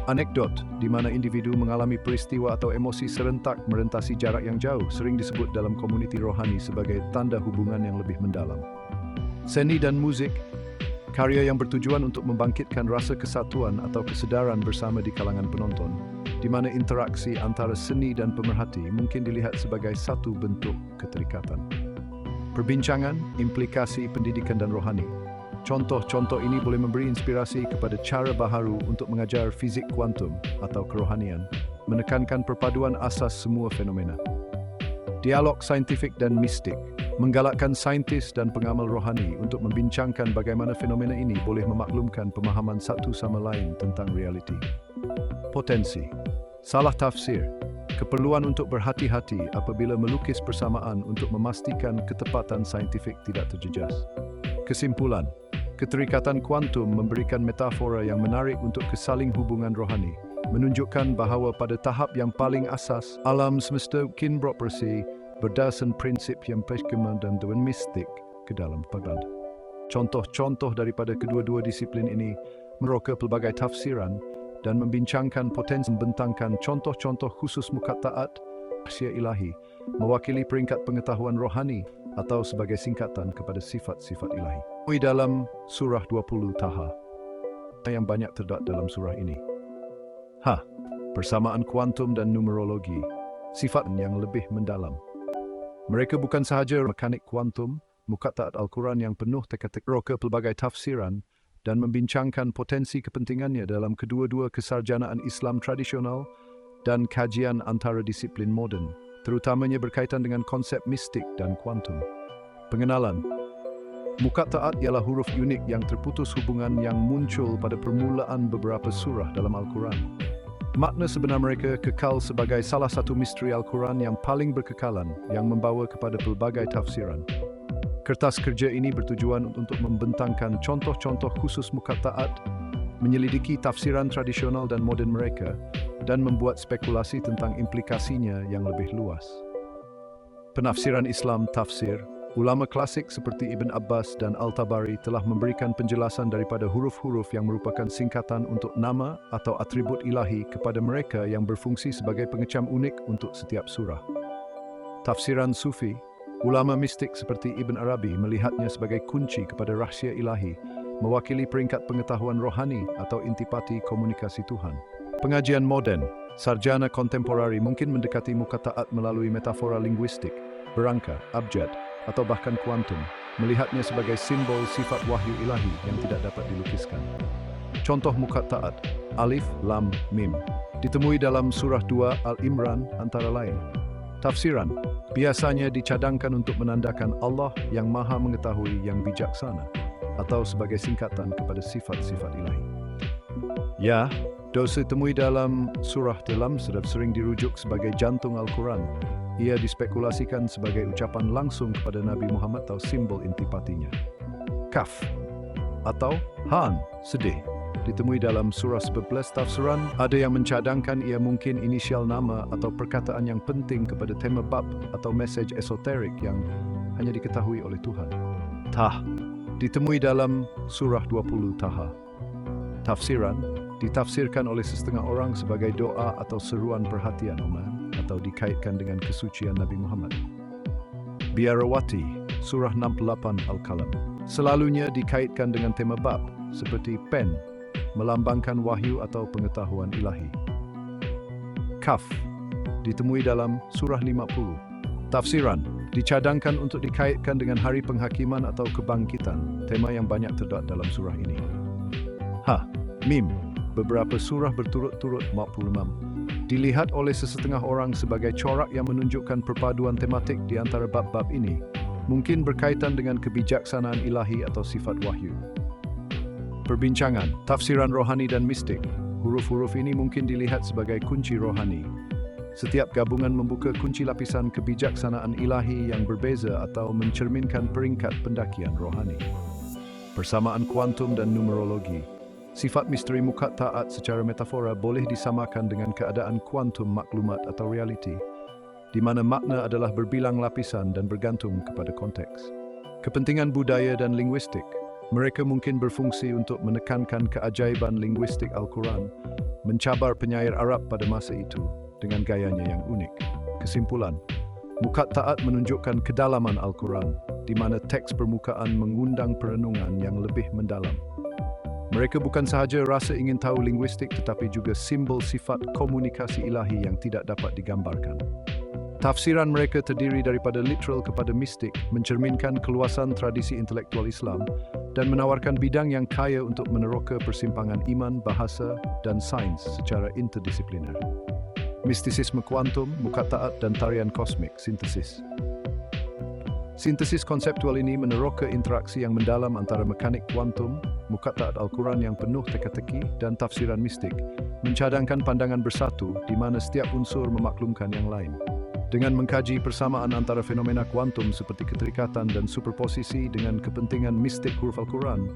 Speaker 1: anekdot di mana individu mengalami peristiwa atau emosi serentak merentasi jarak yang jauh, sering disebut dalam komuniti rohani sebagai tanda hubungan yang lebih mendalam. Seni dan muzik, karya yang bertujuan untuk membangkitkan rasa kesatuan atau kesedaran bersama di kalangan penonton, di mana interaksi antara seni dan pemerhati mungkin dilihat sebagai satu bentuk keterikatan. Perbincangan, implikasi pendidikan dan rohani. Contoh-contoh ini boleh memberi inspirasi kepada cara baharu untuk mengajar fizik kuantum atau kerohanian, menekankan perpaduan asas semua fenomena. Dialog saintifik dan mistik, menggalakkan saintis dan pengamal rohani untuk membincangkan bagaimana fenomena ini boleh memaklumkan pemahaman satu sama lain tentang realiti. Potensi, salah tafsir, Keperluan untuk berhati-hati apabila melukis persamaan untuk memastikan ketepatan saintifik tidak terjejas. Kesimpulan, keterikatan kuantum memberikan metafora yang menarik untuk kesaling hubungan rohani, menunjukkan bahawa pada tahap yang paling asas, alam semesta mungkin beroperasi berdasarkan prinsip yang berkembang dan dewan mistik ke dalam perband. Contoh-contoh daripada kedua-dua disiplin ini meroka pelbagai tafsiran dan membincangkan potensi membentangkan contoh-contoh khusus mukattaat rahsia ilahi mewakili peringkat pengetahuan rohani atau sebagai singkatan kepada sifat-sifat ilahi. Dalam surah 20 Taha yang banyak terdapat dalam surah ini. Persamaan kuantum dan numerologi, sifat yang lebih mendalam. Mereka bukan sahaja mekanik kuantum, mukattaat Al-Quran yang penuh teka-teki roka pelbagai tafsiran dan membincangkan potensi kepentingannya dalam kedua-dua kesarjanaan Islam tradisional dan kajian antara disiplin moden, terutamanya berkaitan dengan konsep mistik dan kuantum. Pengenalan. Mukattaat ialah huruf unik yang terputus hubungan yang muncul pada permulaan beberapa surah dalam Al-Quran. Makna sebenar mereka kekal sebagai salah satu misteri Al-Quran yang paling berkekalan yang membawa kepada pelbagai tafsiran. Kertas kerja ini bertujuan untuk membentangkan contoh-contoh khusus mukattaat, menyelidiki tafsiran tradisional dan moden mereka, dan membuat spekulasi tentang implikasinya yang lebih luas. Penafsiran Islam tafsir, ulama klasik seperti Ibn Abbas dan Al-Tabari telah memberikan penjelasan daripada huruf-huruf yang merupakan singkatan untuk nama atau atribut ilahi kepada mereka yang berfungsi sebagai pengecam unik untuk setiap surah. Tafsiran Sufi, ulama mistik seperti Ibn Arabi melihatnya sebagai kunci kepada rahsia ilahi, mewakili peringkat pengetahuan rohani atau intipati komunikasi Tuhan. Pengajian moden, sarjana kontemporari mungkin mendekati mukattaat melalui metafora linguistik, berangka, abjad, atau bahkan kuantum, melihatnya sebagai simbol sifat wahyu ilahi yang tidak dapat dilukiskan. Contoh mukattaat, alif, lam, mim, ditemui dalam surah 2 Al-Imran antara lain. Tafsiran biasanya dicadangkan untuk menandakan Allah yang maha mengetahui yang bijaksana atau sebagai singkatan kepada sifat-sifat ilahi. Dosa temui dalam surah Dalam sering dirujuk sebagai jantung Al-Quran. Ia dispekulasikan sebagai ucapan langsung kepada Nabi Muhammad atau simbol intipatinya. Kaf atau Han, sedih, ditemui dalam surah 11 tafsiran. Ada yang mencadangkan ia mungkin inisial nama atau perkataan yang penting kepada tema bab atau mesej esoterik yang hanya diketahui oleh Tuhan. Tah, ditemui dalam surah 20 Taha. Tafsiran ditafsirkan oleh setengah orang sebagai doa atau seruan perhatian umat atau dikaitkan dengan kesucian Nabi Muhammad. Biarawati, surah 68 Al-Qalam, selalunya dikaitkan dengan tema bab seperti pen, melambangkan wahyu atau pengetahuan ilahi. Kaf, ditemui dalam surah 50. Tafsiran dicadangkan untuk dikaitkan dengan hari penghakiman atau kebangkitan, tema yang banyak terdapat dalam surah ini. Mim, beberapa surah berturut-turut 46, dilihat oleh sesetengah orang sebagai corak yang menunjukkan perpaduan tematik di antara bab-bab ini, mungkin berkaitan dengan kebijaksanaan ilahi atau sifat wahyu. Perbincangan, tafsiran rohani dan mistik. Huruf-huruf ini mungkin dilihat sebagai kunci rohani. Setiap gabungan membuka kunci lapisan kebijaksanaan ilahi yang berbeza atau mencerminkan peringkat pendakian rohani. Persamaan kuantum dan numerologi. Sifat misteri mukattaat secara metafora boleh disamakan dengan keadaan kuantum maklumat atau realiti, di mana makna adalah berbilang lapisan dan bergantung kepada konteks. Kepentingan budaya dan linguistik. Mereka mungkin berfungsi untuk menekankan keajaiban linguistik Al-Quran, mencabar penyair Arab pada masa itu dengan gayanya yang unik. Kesimpulan, mukattaat menunjukkan kedalaman Al-Quran, di mana teks permukaan mengundang perenungan yang lebih mendalam. Mereka bukan sahaja rasa ingin tahu linguistik tetapi juga simbol sifat komunikasi ilahi yang tidak dapat digambarkan. Tafsiran mereka terdiri daripada literal kepada mistik, mencerminkan keluasan tradisi intelektual Islam dan menawarkan bidang yang kaya untuk meneroka persimpangan iman, bahasa, dan sains secara interdisipliner. Mistisisme kuantum, mukattaat, dan tarian kosmik, sintesis. Sintesis konseptual ini meneroka interaksi yang mendalam antara mekanik kuantum, mukattaat Al-Quran yang penuh teka-teki, dan tafsiran mistik, mencadangkan pandangan bersatu di mana setiap unsur memaklumkan yang lain. Dengan mengkaji persamaan antara fenomena kuantum seperti keterikatan dan superposisi dengan kepentingan mistik huruf Al-Quran,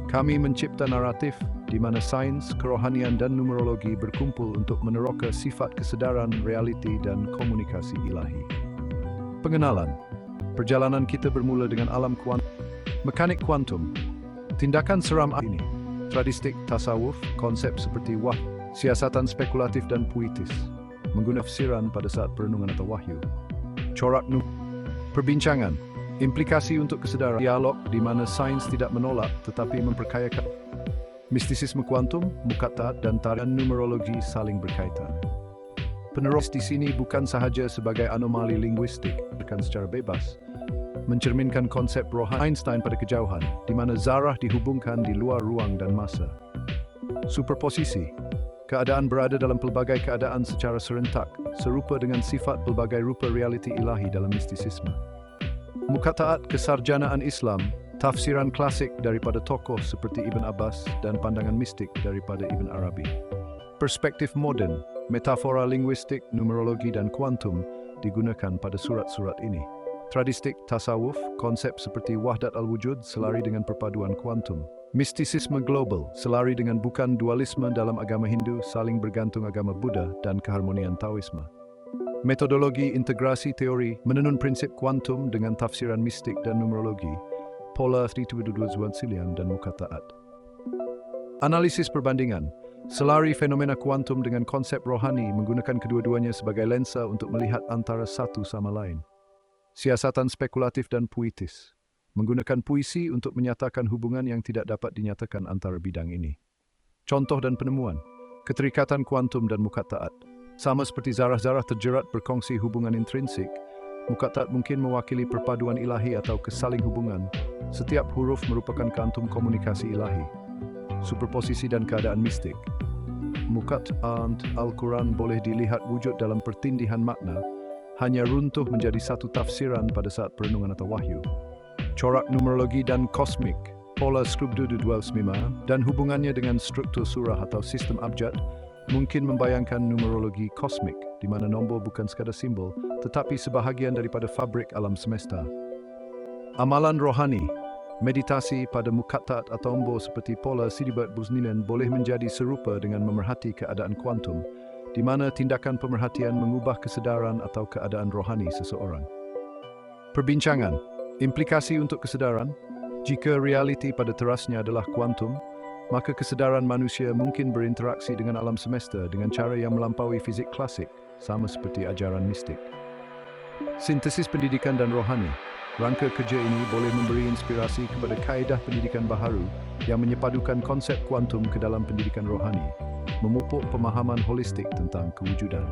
Speaker 1: kami mencipta naratif di mana sains, kerohanian, dan numerologi berkumpul untuk meneroka sifat kesedaran, realiti, dan komunikasi ilahi. Pengenalan. Perjalanan kita bermula dengan alam kuantum. Mekanik kuantum. Tindakan seram ini. Tradistik, tasawuf, konsep seperti siasatan spekulatif dan puitis. Menggunakan tafsiran pada saat perenungan atau wahyu. Corak perbincangan. Implikasi untuk kesedaran. Dialog di mana sains tidak menolak tetapi memperkayakan. Mistisisme kuantum, mukattaat, dan tarian numerologi saling berkaitan. Penerus di sini bukan sahaja sebagai anomali linguistik, bukan secara bebas, mencerminkan konsep rohani Einstein pada kejauhan, di mana zarah dihubungkan di luar ruang dan masa. Superposisi, keadaan berada dalam pelbagai keadaan secara serentak, serupa dengan sifat pelbagai rupa realiti ilahi dalam mistisisme. Mukattaat kesarjanaan Islam, tafsiran klasik daripada tokoh seperti Ibn Abbas dan pandangan mistik daripada Ibn Arabi. Perspektif moden, metafora linguistik, numerologi, dan kuantum digunakan pada surat-surat ini. Tradistik, tasawuf, konsep seperti wahdat al-wujud selari dengan perpaduan kuantum. Mistisisme global selari dengan bukan dualisme dalam agama Hindu, saling bergantung agama Buddha, dan keharmonian Taoisme. Metodologi integrasi teori menenun prinsip kuantum dengan tafsiran mistik dan numerologi, pola 322 dan mukattaat. Analisis perbandingan. Selari fenomena kuantum dengan konsep rohani menggunakan kedua-duanya sebagai lensa untuk melihat antara satu sama lain. Siasatan spekulatif dan puitis. Menggunakan puisi untuk menyatakan hubungan yang tidak dapat dinyatakan antara bidang ini. Contoh dan penemuan. Keterikatan kuantum dan mukattaat. Sama seperti zarah-zarah terjerat berkongsi hubungan intrinsik, mukattaat mungkin mewakili perpaduan ilahi atau kesaling hubungan. Setiap huruf merupakan kantum komunikasi ilahi. Superposisi dan keadaan mistik. Mukattaat Al-Quran boleh dilihat wujud dalam pertindihan makna, hanya runtuh menjadi satu tafsiran pada saat perenungan atau wahyu. Corak numerologi dan kosmik, pola Skrubdudu 25, dan hubungannya dengan struktur surah atau sistem abjad, mungkin membayangkan numerologi kosmik, di mana nombor bukan sekadar simbol, tetapi sebahagian daripada fabrik alam semesta. Amalan rohani. Meditasi pada mukattaat atau tombo seperti pola Siddhartha Busnilan boleh menjadi serupa dengan memerhati keadaan kuantum, di mana tindakan pemerhatian mengubah kesedaran atau keadaan rohani seseorang. Perbincangan, implikasi untuk kesedaran. Jika realiti pada terasnya adalah kuantum, maka kesedaran manusia mungkin berinteraksi dengan alam semesta dengan cara yang melampaui fizik klasik, sama seperti ajaran mistik. Sintesis pendidikan dan rohani. Rangka kerja ini boleh memberi inspirasi kepada kaedah pendidikan baharu yang menyepadukan konsep kuantum ke dalam pendidikan rohani, memupuk pemahaman holistik tentang kewujudan.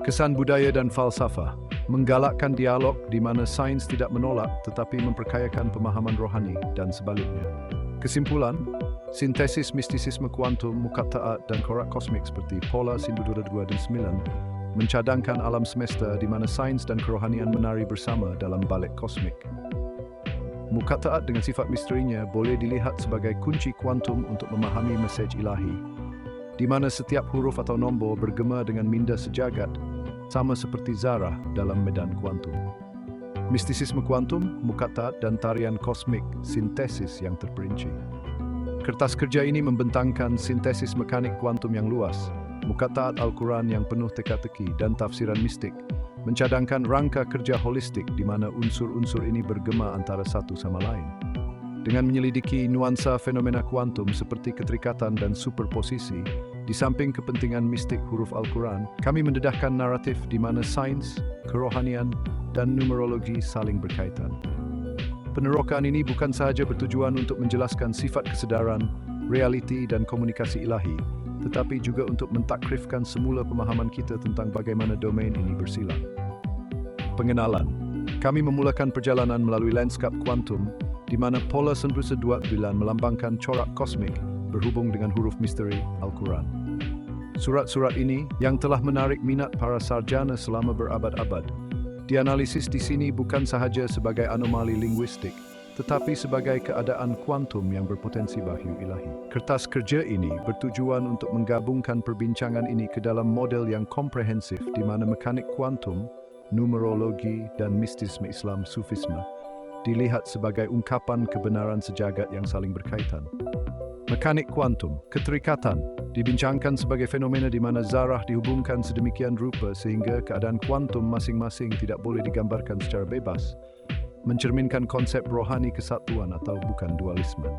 Speaker 1: Kesan budaya dan falsafah, menggalakkan dialog di mana sains tidak menolak tetapi memperkayakan pemahaman rohani dan sebaliknya. Kesimpulan, sintesis mistisisme kuantum, mukattaat, dan korak kosmik seperti pola Sindudura 2 dan 9 mencadangkan alam semesta di mana sains dan kerohanian menari bersama dalam balik kosmik. Mukattaat dengan sifat misterinya boleh dilihat sebagai kunci kuantum untuk memahami mesej ilahi, di mana setiap huruf atau nombor bergema dengan minda sejagat, sama seperti zarah dalam medan kuantum. Mistisisme kuantum, mukattaat, dan tarian kosmik, sintesis yang terperinci. Kertas kerja ini membentangkan sintesis mekanik kuantum yang luas, mukattaat Al-Quran yang penuh teka-teki, dan tafsiran mistik, mencadangkan rangka kerja holistik di mana unsur-unsur ini bergema antara satu sama lain. Dengan menyelidiki nuansa fenomena kuantum seperti keterikatan dan superposisi, di samping kepentingan mistik huruf Al-Quran, kami mendedahkan naratif di mana sains, kerohanian, dan numerologi saling berkaitan. Penerokaan ini bukan sahaja bertujuan untuk menjelaskan sifat kesedaran, realiti, dan komunikasi ilahi, tetapi juga untuk mentakrifkan semula pemahaman kita tentang bagaimana domain ini bersilang. Pengenalan. Kami memulakan perjalanan melalui lanskap kuantum, di mana pola 92 melambangkan corak kosmik berhubung dengan huruf misteri Al-Quran. Surat-surat ini, yang telah menarik minat para sarjana selama berabad-abad, Dianalisis di sini bukan sahaja sebagai anomali linguistik, tetapi sebagai keadaan kuantum yang berpotensi wahyu ilahi. Kertas kerja ini bertujuan untuk menggabungkan perbincangan ini ke dalam model yang komprehensif di mana mekanik kuantum, numerologi, dan mistisme Islam Sufisme dilihat sebagai ungkapan kebenaran sejagat yang saling berkaitan. Mekanik kuantum, keterikatan, dibincangkan sebagai fenomena di mana zarah dihubungkan sedemikian rupa sehingga keadaan kuantum masing-masing tidak boleh digambarkan secara bebas, mencerminkan konsep rohani kesatuan atau bukan dualisme.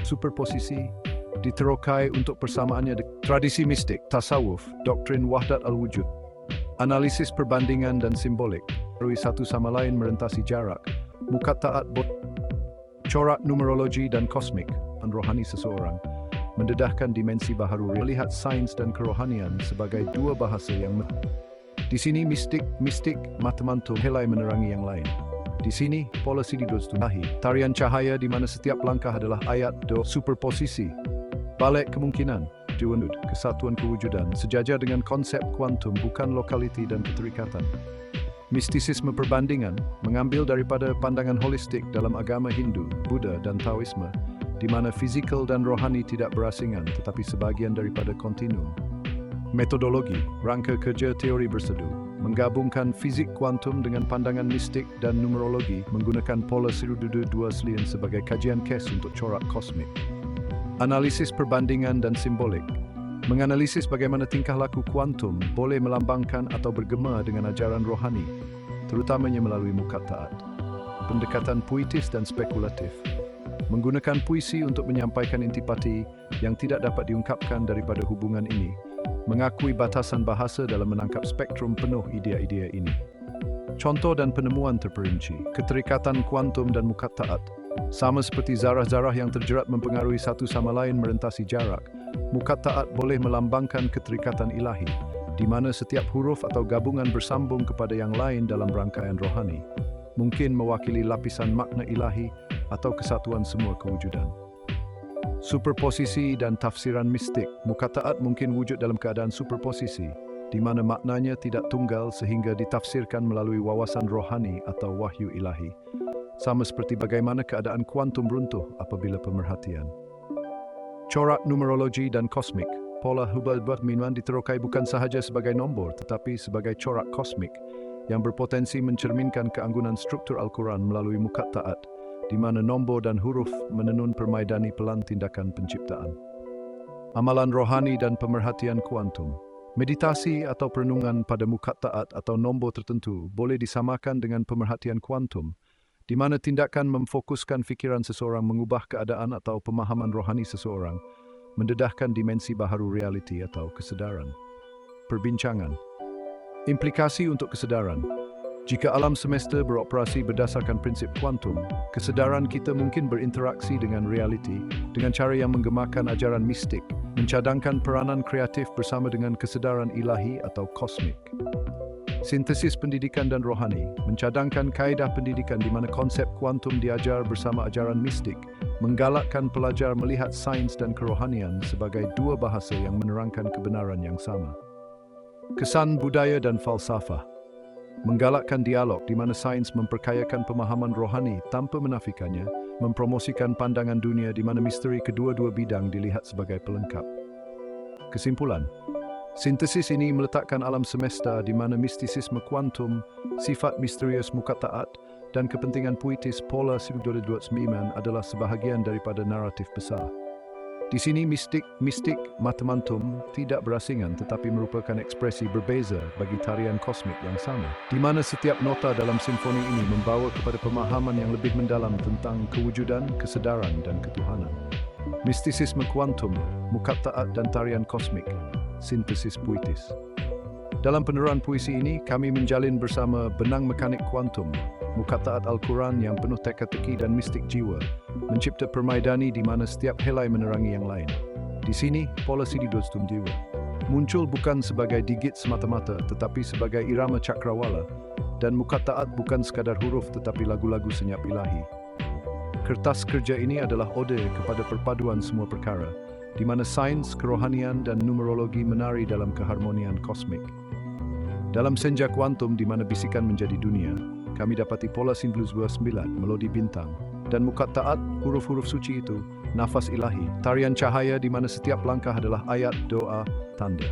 Speaker 1: Superposisi diterokai untuk persamaannya tradisi mistik, tasawuf, doktrin wahdat al-wujud, analisis perbandingan dan simbolik, melalui satu sama lain merentasi jarak, mukattaat corak numerologi dan kosmik, dan rohani seseorang, mendedahkan dimensi baharu melihat sains dan kerohanian sebagai dua bahasa yang di sini mistik matemantum helai menerangi yang lain. Di sini pola sididos tunahi, tarian cahaya di mana setiap langkah adalah ayat do superposisi, balik kemungkinan, diwujud, kesatuan kewujudan, sejajar dengan konsep kuantum bukan lokaliti dan keterikatan. Mistisisme perbandingan mengambil daripada pandangan holistik dalam agama Hindu, Buddha, dan Taoisme, di mana fizikal dan rohani tidak berasingan tetapi sebagian daripada kontinum. Metodologi, rangka kerja teori bersedu, menggabungkan fizik kuantum dengan pandangan mistik dan numerologi menggunakan pola sudut dua selian sebagai kajian kes untuk corak kosmik. Analisis perbandingan dan simbolik, menganalisis bagaimana tingkah laku kuantum boleh melambangkan atau bergema dengan ajaran rohani, terutamanya melalui mukattaat. Pendekatan puitis dan spekulatif, menggunakan puisi untuk menyampaikan intipati yang tidak dapat diungkapkan daripada hubungan ini, mengakui batasan bahasa dalam menangkap spektrum penuh idea-idea ini. Contoh dan penemuan terperinci, keterikatan kuantum dan mukattaat, sama seperti zarah-zarah yang terjerat mempengaruhi satu sama lain merentasi jarak, mukattaat boleh melambangkan keterikatan ilahi, di mana setiap huruf atau gabungan bersambung kepada yang lain dalam rangkaian rohani, mungkin mewakili lapisan makna ilahi atau kesatuan semua kewujudan. Superposisi dan tafsiran mistik, mukattaat mungkin wujud dalam keadaan superposisi, di mana maknanya tidak tunggal sehingga ditafsirkan melalui wawasan rohani atau wahyu ilahi, sama seperti bagaimana keadaan kuantum runtuh apabila pemerhatian. Corak numerologi dan kosmik, pola Hubble-Minwan diterokai bukan sahaja sebagai nombor tetapi sebagai corak kosmik yang berpotensi mencerminkan keanggunan struktur Al-Quran melalui mukattaat, di mana nombor dan huruf menenun permaidani pelan tindakan penciptaan. Amalan rohani dan pemerhatian kuantum, meditasi atau perenungan pada mukattaat atau nombor tertentu boleh disamakan dengan pemerhatian kuantum, di mana tindakan memfokuskan fikiran seseorang mengubah keadaan atau pemahaman rohani seseorang, mendedahkan dimensi baharu realiti atau kesedaran. Perbincangan, implikasi untuk kesedaran. Jika alam semesta beroperasi berdasarkan prinsip kuantum, kesedaran kita mungkin berinteraksi dengan realiti dengan cara yang menggemakan ajaran mistik, mencadangkan peranan kreatif bersama dengan kesedaran ilahi atau kosmik. Sintesis pendidikan dan rohani, mencadangkan kaedah pendidikan di mana konsep kuantum diajar bersama ajaran mistik, menggalakkan pelajar melihat sains dan kerohanian sebagai dua bahasa yang menerangkan kebenaran yang sama. Kesan budaya dan falsafah, menggalakkan dialog di mana sains memperkayakan pemahaman rohani tanpa menafikannya, mempromosikan pandangan dunia di mana misteri kedua-dua bidang dilihat sebagai pelengkap. Kesimpulan, sintesis ini meletakkan alam semesta di mana mistisisme kuantum, sifat misterius mukattaat, dan kepentingan puitis pola 1929 adalah sebahagian daripada naratif besar. Di sini mistik matemantum tidak berasingan tetapi merupakan ekspresi berbeza bagi tarian kosmik yang sama, di mana setiap nota dalam simfoni ini membawa kepada pemahaman yang lebih mendalam tentang kewujudan, kesedaran, dan ketuhanan. Mistisisme kuantum, mukattaat, dan tarian kosmik, sintesis puitis. Dalam peneruan puisi ini, kami menjalin bersama benang mekanik kuantum, mukattaat Al-Quran yang penuh teka-teki dan mistik jiwa, mencipta permaidani di mana setiap helai menerangi yang lain. Di sini, pola sididos jiwa muncul bukan sebagai digit semata-mata, tetapi sebagai irama cakrawala, dan mukattaat bukan sekadar huruf tetapi lagu-lagu senyap ilahi. Kertas kerja ini adalah ode kepada perpaduan semua perkara, di mana sains, kerohanian, dan numerologi menari dalam keharmonian kosmik. Dalam senja kuantum di mana bisikan menjadi dunia, kami dapati pola simbol 29, melodi bintang, dan muqatta'at, huruf-huruf suci itu, nafas ilahi, tarian cahaya di mana setiap langkah adalah ayat, doa, tanda.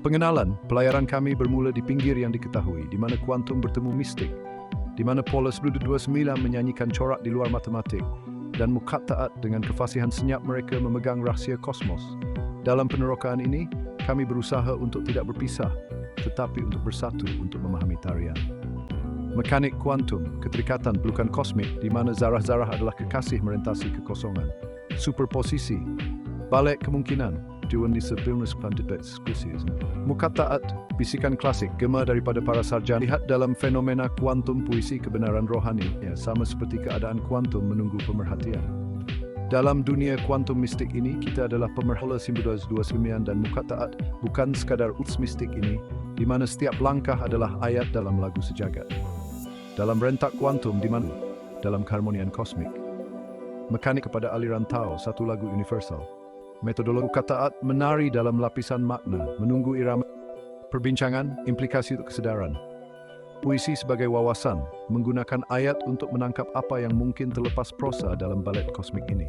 Speaker 1: Pengenalan, pelayaran kami bermula di pinggir yang diketahui, di mana kuantum bertemu mistik, di mana pola 29 menyanyikan corak di luar matematik, dan muqatta'at dengan kefasihan senyap mereka memegang rahsia kosmos. Dalam penerokaan ini, kami berusaha untuk tidak berpisah, tetapi untuk bersatu untuk memahami tarian. Mekanik kuantum, keterikatan pelukan kosmik di mana zarah-zarah adalah kekasih merentasi kekosongan. Superposisi, balik kemungkinan, dual disabilitas quantitative species. Muqatta'at, bisikan klasik, gema daripada para sarjana. Lihat dalam fenomena kuantum puisi kebenaran rohani, ya, sama seperti keadaan kuantum menunggu pemerhatian. Dalam dunia kuantum mistik ini, kita adalah pemerhala simbol 29 dan muqatta'at bukan sekadar uts mistik ini, di mana setiap langkah adalah ayat dalam lagu sejagat. Dalam rentak kuantum di mana, dalam keharmonian kosmik. Mekanik kepada aliran Tao, satu lagu universal. Metodologi muqatta'at menari dalam lapisan makna, menunggu irama. Perbincangan, implikasi untuk kesedaran. Puisi sebagai wawasan, menggunakan ayat untuk menangkap apa yang mungkin terlepas prosa dalam balet kosmik ini.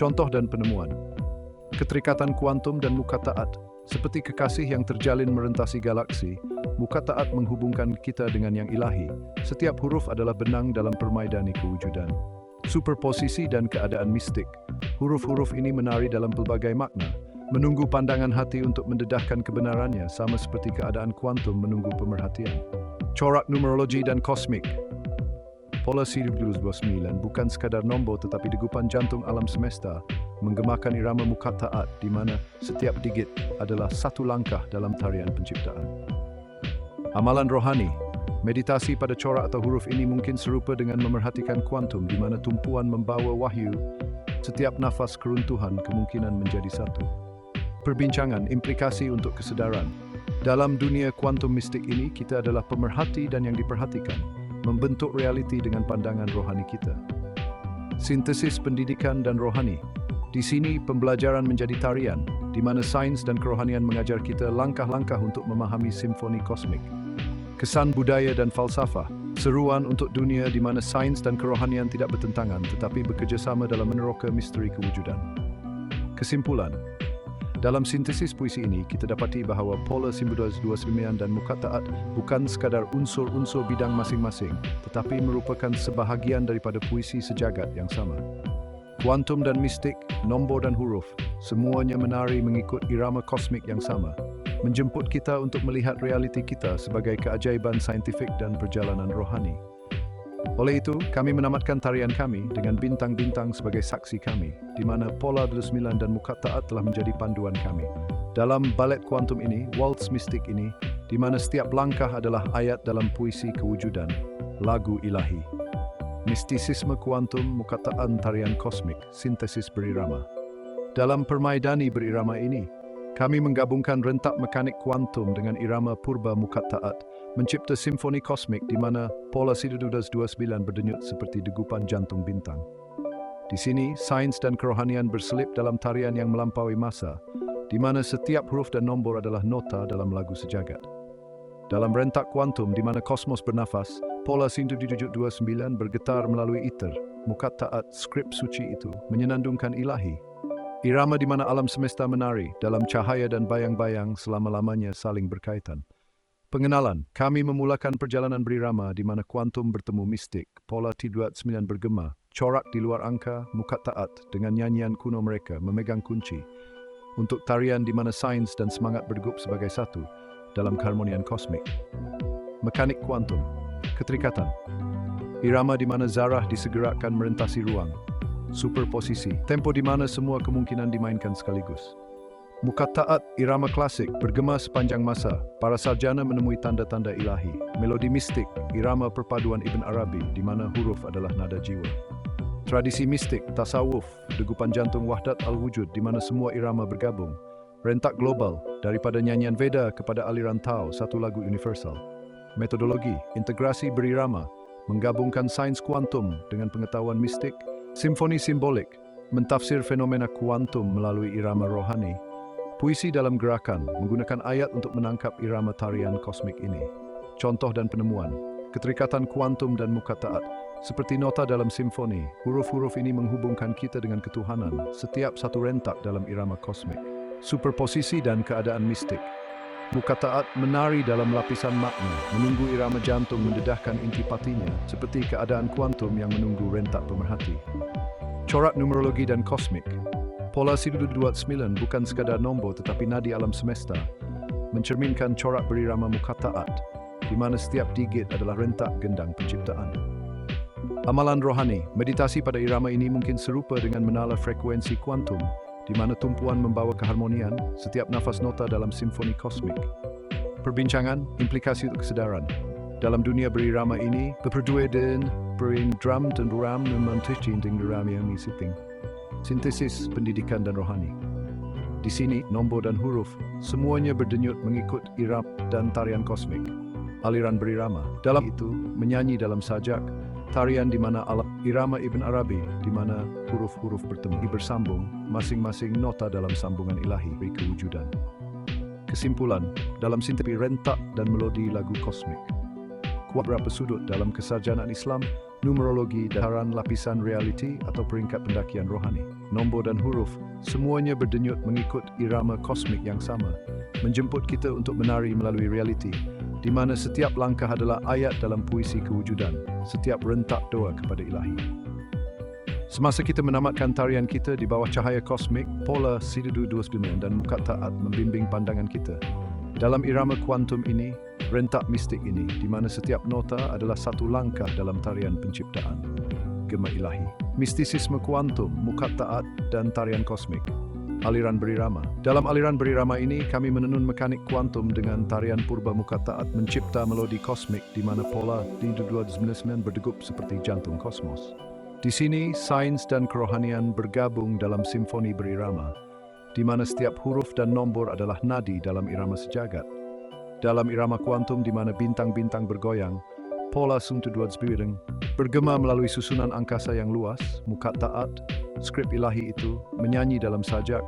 Speaker 1: Contoh dan penemuan. Keterikatan kuantum dan muqatta'at, seperti kekasih yang terjalin merentasi galaksi, muqatta'at menghubungkan kita dengan yang ilahi. Setiap huruf adalah benang dalam permaidani kewujudan. Superposisi dan keadaan mistik. Huruf-huruf ini menari dalam pelbagai makna, menunggu pandangan hati untuk mendedahkan kebenarannya, sama seperti keadaan kuantum menunggu pemerhatian. Corak numerologi dan kosmik. Pola 29 bukan sekadar nombor tetapi degupan jantung alam semesta, menggemakan irama muqatta'at di mana setiap digit adalah satu langkah dalam tarian penciptaan. Amalan rohani. Meditasi pada corak atau huruf ini mungkin serupa dengan memerhatikan kuantum di mana tumpuan membawa wahyu, setiap nafas keruntuhan kemungkinan menjadi satu. Perbincangan, implikasi untuk kesedaran. Dalam dunia kuantum mistik ini, kita adalah pemerhati dan yang diperhatikan, membentuk realiti dengan pandangan rohani kita. Sintesis pendidikan dan rohani. Di sini, pembelajaran menjadi tarian, di mana sains dan kerohanian mengajar kita langkah-langkah untuk memahami simfoni kosmik. Kesan budaya dan falsafah. Seruan untuk dunia di mana sains dan kerohanian tidak bertentangan, tetapi bekerjasama dalam meneroka misteri kewujudan. Kesimpulan. Dalam sintesis puisi ini, kita dapati bahawa pola simbol 29 dan muqatta'at bukan sekadar unsur-unsur bidang masing-masing, tetapi merupakan sebahagian daripada puisi sejagat yang sama. Kuantum dan mistik, nombor dan huruf, semuanya menari mengikut irama kosmik yang sama, menjemput kita untuk melihat realiti kita sebagai keajaiban saintifik dan perjalanan rohani. Oleh itu, kami menamatkan tarian kami dengan bintang-bintang sebagai saksi kami, di mana pola 29 dan muqatta'at telah menjadi panduan kami. Dalam balet kuantum ini, waltz mistik ini, di mana setiap langkah adalah ayat dalam puisi kewujudan, lagu ilahi. Mistisisme kuantum, muqatta'at tarian kosmik, sintesis berirama. Dalam permaidani berirama ini, kami menggabungkan rentak mekanik kuantum dengan irama purba muqatta'at, mencipta simfoni kosmik di mana pola 29 berdenyut seperti degupan jantung bintang. Di sini, sains dan kerohanian berselip dalam tarian yang melampaui masa, di mana setiap huruf dan nombor adalah nota dalam lagu sejagat. Dalam rentak kuantum di mana kosmos bernafas, pola 29 bergetar melalui ether, muqatta'at skrip suci itu menyenandungkan ilahi. Irama di mana alam semesta menari dalam cahaya dan bayang-bayang selama-lamanya saling berkaitan. Pengenalan, kami memulakan perjalanan berirama di mana kuantum bertemu mistik, pola 29 bergema, corak di luar angka, muqatta'at dengan nyanyian kuno mereka memegang kunci untuk tarian di mana sains dan semangat berdegup sebagai satu dalam keharmonian kosmik. Mekanik kuantum, keterikatan. Irama di mana zarah disegerakkan merentasi ruang. Superposisi, tempo di mana semua kemungkinan dimainkan sekaligus. Muqatta'at, irama klasik, bergema sepanjang masa. Para sarjana menemui tanda-tanda ilahi. Melodi mistik, irama perpaduan Ibn Arabi, di mana huruf adalah nada jiwa. Tradisi mistik, tasawuf, degupan jantung wahdat al-wujud, di mana semua irama bergabung. Rentak global, daripada nyanyian Veda kepada aliran Tao, satu lagu universal. Metodologi, integrasi berirama, menggabungkan sains kuantum dengan pengetahuan mistik. Simfoni simbolik, mentafsir fenomena kuantum melalui irama rohani. Puisi dalam gerakan menggunakan ayat untuk menangkap irama tarian kosmik ini. Contoh dan penemuan, keterikatan kuantum dan mukataat. Seperti nota dalam simfoni, huruf-huruf ini menghubungkan kita dengan ketuhanan, setiap satu rentak dalam irama kosmik. Superposisi dan keadaan mistik. Mukataat menari dalam lapisan makna, menunggu irama jantung mendedahkan intipatinya, seperti keadaan kuantum yang menunggu rentak pemerhati. Corak numerologi dan kosmik. Pola 129 bukan sekadar nombor tetapi nadi alam semesta, mencerminkan corak berirama mukataat, di mana setiap digit adalah rentak gendang penciptaan. Amalan rohani, meditasi pada irama ini mungkin serupa dengan menala frekuensi kuantum, di mana tumpuan membawa keharmonian setiap nafas nota dalam simfoni kosmik. Perbincangan, implikasi untuk kesedaran. Dalam dunia berirama ini, beperduaan perin drum dan ram memantising dengan yang isiting. Sintesis pendidikan dan rohani. Di sini, nombor dan huruf, semuanya berdenyut mengikut irama dan tarian kosmik. Aliran berirama, dalam itu, menyanyi dalam sajak, tarian di mana alam irama Ibn Arabi, di mana huruf-huruf bertemu bersambung, masing-masing nota dalam sambungan ilahi kewujudan. Kesimpulan, dalam sintepi rentak dan melodi lagu kosmik. Kuat berapa sudut dalam kesarjanaan Islam, numerologi, daharan lapisan realiti atau peringkat pendakian rohani. Nombor dan huruf, semuanya berdenyut mengikut irama kosmik yang sama, menjemput kita untuk menari melalui realiti, di mana setiap langkah adalah ayat dalam puisi kewujudan, setiap rentak doa kepada ilahi. Semasa kita menamatkan tarian kita di bawah cahaya kosmik, pola 129 dan mukataat membimbing pandangan kita. Dalam irama kuantum ini, rentak mistik ini, di mana setiap nota adalah satu langkah dalam tarian penciptaan. Gema ilahi, mistisisme kuantum, mukataat, dan tarian kosmik. Aliran berirama. Dalam aliran berirama ini, kami menenun mekanik kuantum dengan tarian purba mukataat mencipta melodi kosmik di mana pola di 299 berdegup seperti jantung kosmos. Di sini, sains dan kerohanian bergabung dalam simfoni berirama, di mana setiap huruf dan nombor adalah nadi dalam irama sejagat. Dalam irama kuantum di mana bintang-bintang bergoyang, pola 129 bergema melalui susunan angkasa yang luas, mukataat, skrip ilahi itu, menyanyi dalam sajak,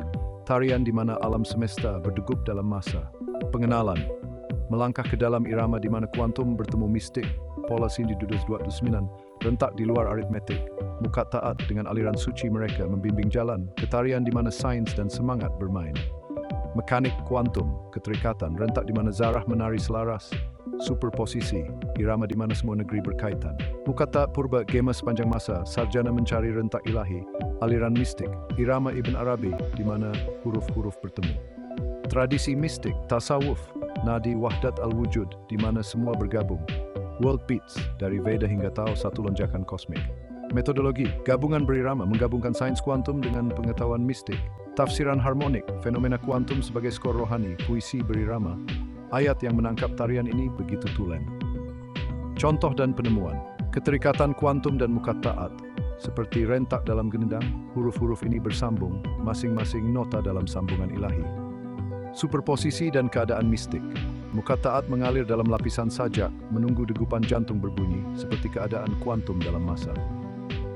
Speaker 1: tarian di mana alam semesta berdegup dalam masa. Pengenalan, melangkah ke dalam irama di mana kuantum bertemu mistik, pola sindi 229, rentak di luar aritmetik, mukataat dengan aliran suci mereka membimbing jalan, ketarian di mana sains dan semangat bermain. Mekanik kuantum, keterikatan, rentak di mana zarah menari selaras, superposisi, irama di mana semua negeri berkaitan. Mukataat purba gema sepanjang masa, sarjana mencari rentak ilahi, aliran mistik, irama Ibn Arabi, di mana huruf-huruf bertemu. Tradisi mistik, tasawuf, nadi wahdat al-wujud, di mana semua bergabung. World Beats, dari Veda hingga Tao, satu lonjakan kosmik. Metodologi, gabungan berirama menggabungkan sains kuantum dengan pengetahuan mistik. Tafsiran harmonik, fenomena kuantum sebagai skor rohani, puisi berirama. Ayat yang menangkap tarian ini begitu tulen. Contoh dan penemuan, keterikatan kuantum dan mukataat. Seperti rentak dalam gendang, huruf-huruf ini bersambung, masing-masing nota dalam sambungan ilahi. Superposisi dan keadaan mistik. Mukataat mengalir dalam lapisan sajak, menunggu degupan jantung berbunyi, seperti keadaan kuantum dalam masa.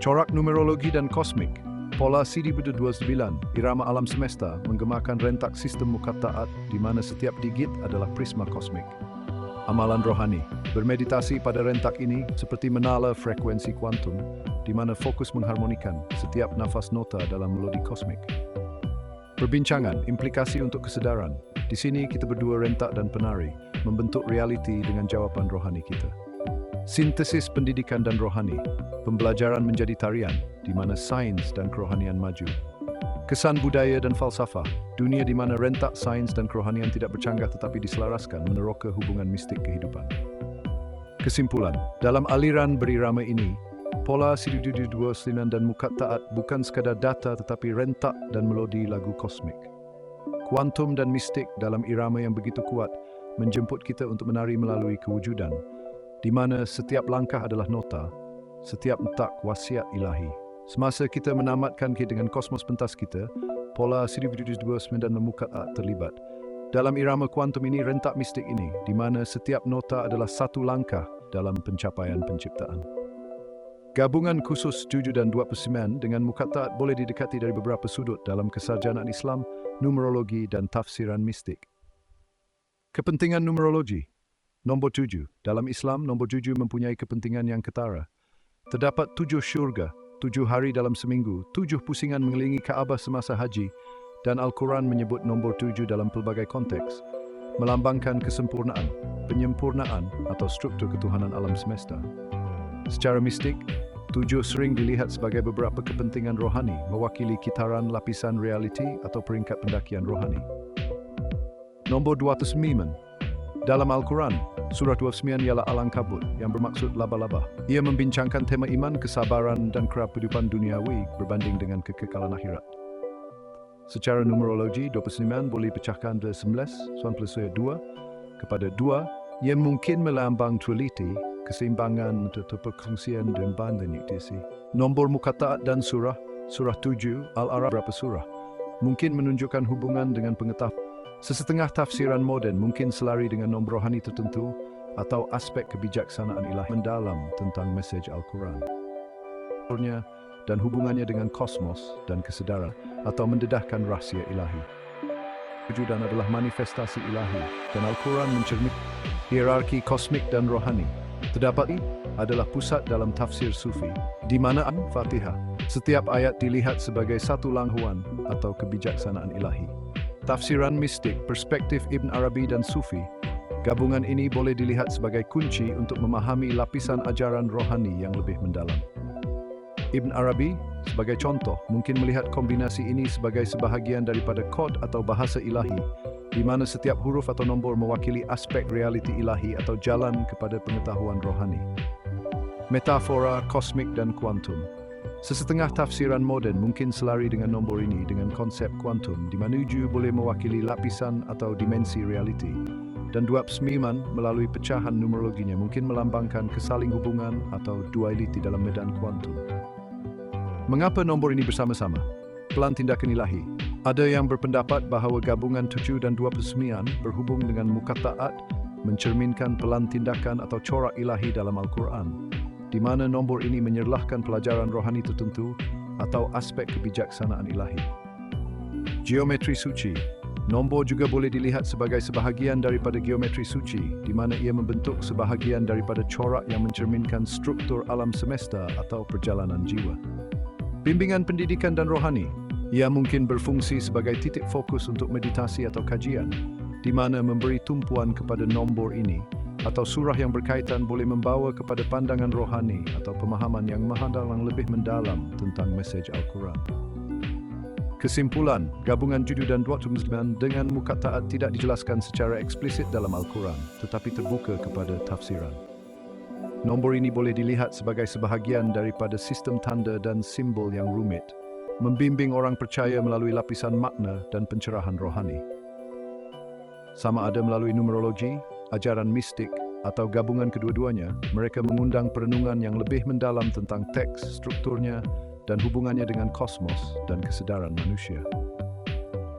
Speaker 1: Corak numerologi dan kosmik. Pola CD29, irama alam semesta, menggemakan rentak sistem mukataat, di mana setiap digit adalah prisma kosmik. Amalan rohani, bermeditasi pada rentak ini seperti menala frekuensi kuantum, di mana fokus mengharmonikan setiap nafas nota dalam melodi kosmik. Perbincangan, implikasi untuk kesedaran. Di sini kita berdua rentak dan penari, membentuk realiti dengan jawaban rohani kita. Sintesis pendidikan dan rohani, pembelajaran menjadi tarian, di mana sains dan kerohanian maju. Kesan budaya dan falsafah, dunia di mana rentak sains dan kerohanian tidak bercanggah tetapi diselaraskan meneroka hubungan mistik kehidupan. Kesimpulan, dalam aliran berirama ini, pola 129 dan mukataat bukan sekadar data tetapi rentak dan melodi lagu kosmik. Kuantum dan mistik dalam irama yang begitu kuat menjemput kita untuk menari melalui kewujudan, di mana setiap langkah adalah nota, setiap entak wasiat ilahi. Semasa kita menamatkan dengan kosmos pentas kita, pola 129 dan mukataat terlibat. Dalam irama kuantum ini, rentak mistik ini, di mana setiap nota adalah satu langkah dalam pencapaian penciptaan. Gabungan khusus 7 dan 29 dengan mukattaat boleh didekati dari beberapa sudut dalam kesarjanaan Islam, numerologi dan tafsiran mistik. Kepentingan numerologi. Nombor 7. Dalam Islam, nombor 7 mempunyai kepentingan yang ketara. Terdapat 7 syurga, 7 hari dalam seminggu, 7 pusingan mengelilingi Kaabah semasa haji, dan Al-Quran menyebut nombor 7 dalam pelbagai konteks, melambangkan kesempurnaan, penyempurnaan atau struktur ketuhanan alam semesta. Secara mistik, 7 sering dilihat sebagai beberapa kepentingan rohani, mewakili kitaran lapisan realiti atau peringkat pendakian rohani. Nombor 29. Dalam Al-Quran, surah 29 ialah Al-Ankabut yang bermaksud laba-laba. Ia membincangkan tema iman, kesabaran dan kehidupan duniawi berbanding dengan kekekalan akhirat. Secara numerologi, 29 boleh dipecahkan dari 11, 2 kepada 2, yang mungkin melambang dualiti, keseimbangan atau perkongsian dan banding diisi. Nombor mukattaat dan surah 7, Al-Araf berapa surah, mungkin menunjukkan hubungan dengan pengetahuan. Sesetengah tafsiran moden mungkin selari dengan nombor rohani tertentu atau aspek kebijaksanaan ilahi mendalam tentang mesej Al-Quran dan hubungannya dengan kosmos dan kesedaran atau mendedahkan rahsia ilahi. Wujudan adalah manifestasi ilahi dan Al-Quran mencerminkan hierarki kosmik dan rohani. Terdapat adalah pusat dalam tafsir Sufi, di mana Al-Fatihah setiap ayat dilihat sebagai satu langhuan atau kebijaksanaan ilahi. Tafsiran mistik, perspektif Ibn Arabi dan Sufi, gabungan ini boleh dilihat sebagai kunci untuk memahami lapisan ajaran rohani yang lebih mendalam. Ibn Arabi, sebagai contoh, mungkin melihat kombinasi ini sebagai sebahagian daripada kod atau bahasa ilahi, di mana setiap huruf atau nombor mewakili aspek realiti ilahi atau jalan kepada pengetahuan rohani. Metafora, kosmik dan kuantum. Sesetengah tafsiran moden mungkin selari dengan nombor ini dengan konsep kuantum, di mana 7 boleh mewakili lapisan atau dimensi realiti, dan 29 melalui pecahan numerologinya mungkin melambangkan kesaling hubungan atau dualiti dalam medan kuantum. Mengapa nombor ini bersama-sama? Pelan tindakan ilahi. Ada yang berpendapat bahawa gabungan 7 dan 29 berhubung dengan mukattaat mencerminkan pelan tindakan atau corak ilahi dalam Al-Quran, di mana nombor ini menyerlahkan pelajaran rohani tertentu atau aspek kebijaksanaan ilahi. Geometri suci. Nombor juga boleh dilihat sebagai sebahagian daripada geometri suci, di mana ia membentuk sebahagian daripada corak yang mencerminkan struktur alam semesta atau perjalanan jiwa. Bimbingan pendidikan dan rohani. Ia mungkin berfungsi sebagai titik fokus untuk meditasi atau kajian, di mana memberi tumpuan kepada nombor ini atau surah yang berkaitan boleh membawa kepada pandangan rohani atau pemahaman yang lebih mendalam tentang mesej Al-Quran. Kesimpulan, gabungan 7 dan 29 dengan mukattaat tidak dijelaskan secara eksplisit dalam Al-Quran, tetapi terbuka kepada tafsiran. Nombor ini boleh dilihat sebagai sebahagian daripada sistem tanda dan simbol yang rumit, membimbing orang percaya melalui lapisan makna dan pencerahan rohani. Sama ada melalui numerologi, ajaran mistik, atau gabungan kedua-duanya, mereka mengundang perenungan yang lebih mendalam tentang teks, strukturnya, dan hubungannya dengan kosmos dan kesedaran manusia.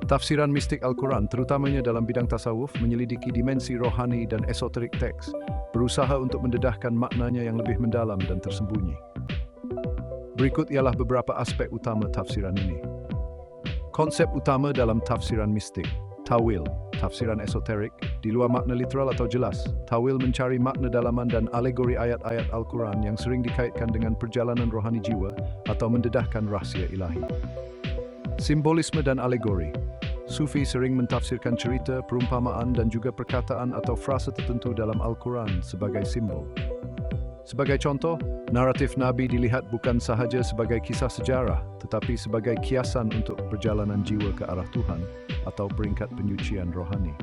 Speaker 1: Tafsiran mistik Al-Quran, terutamanya dalam bidang tasawuf, menyelidiki dimensi rohani dan esoterik teks, berusaha untuk mendedahkan maknanya yang lebih mendalam dan tersembunyi. Berikut ialah beberapa aspek utama tafsiran ini. Konsep utama dalam tafsiran mistik. Tawil, tafsiran esoterik, di luar makna literal atau jelas. Tawil mencari makna dalaman dan alegori ayat-ayat Al-Quran yang sering dikaitkan dengan perjalanan rohani jiwa atau mendedahkan rahsia ilahi. Simbolisme dan alegori. Sufi sering mentafsirkan cerita, perumpamaan dan juga perkataan atau frasa tertentu dalam Al-Quran sebagai simbol. Sebagai contoh, naratif Nabi dilihat bukan sahaja sebagai kisah sejarah, tetapi sebagai kiasan untuk perjalanan jiwa ke arah Tuhan atau peringkat penyucian rohani.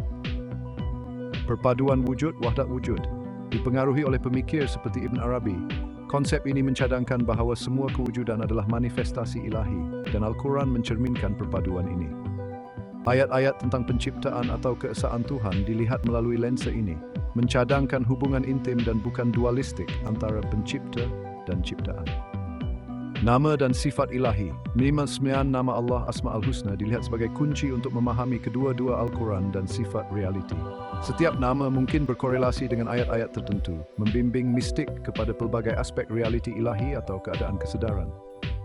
Speaker 1: Perpaduan wujud, wahdat wujud. Dipengaruhi oleh pemikir seperti Ibn Arabi, konsep ini mencadangkan bahawa semua kewujudan adalah manifestasi ilahi dan Al-Quran mencerminkan perpaduan ini. Ayat-ayat tentang penciptaan atau keesaan Tuhan dilihat melalui lensa ini, mencadangkan hubungan intim dan bukan dualistik antara pencipta dan ciptaan. Nama dan sifat ilahi. 59 nama Allah Asma'ul Husna dilihat sebagai kunci untuk memahami kedua-dua Al-Quran dan sifat realiti. Setiap nama mungkin berkorelasi dengan ayat-ayat tertentu, membimbing mistik kepada pelbagai aspek realiti ilahi atau keadaan kesedaran.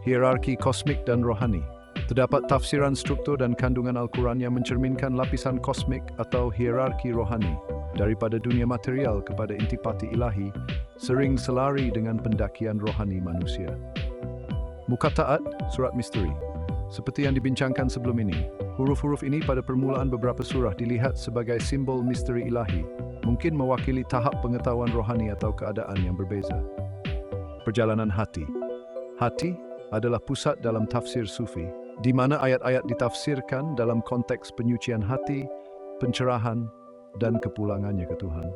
Speaker 1: Hierarki kosmik dan rohani. Terdapat tafsiran struktur dan kandungan Al-Quran yang mencerminkan lapisan kosmik atau hierarki rohani daripada dunia material kepada intipati ilahi, sering selari dengan pendakian rohani manusia. Muqatta'at, surat misteri. Seperti yang dibincangkan sebelum ini, huruf-huruf ini pada permulaan beberapa surah dilihat sebagai simbol misteri ilahi, mungkin mewakili tahap pengetahuan rohani atau keadaan yang berbeza. Perjalanan hati. Hati adalah pusat dalam tafsir sufi, di mana ayat-ayat ditafsirkan dalam konteks penyucian hati, pencerahan, dan kepulangannya ke Tuhan.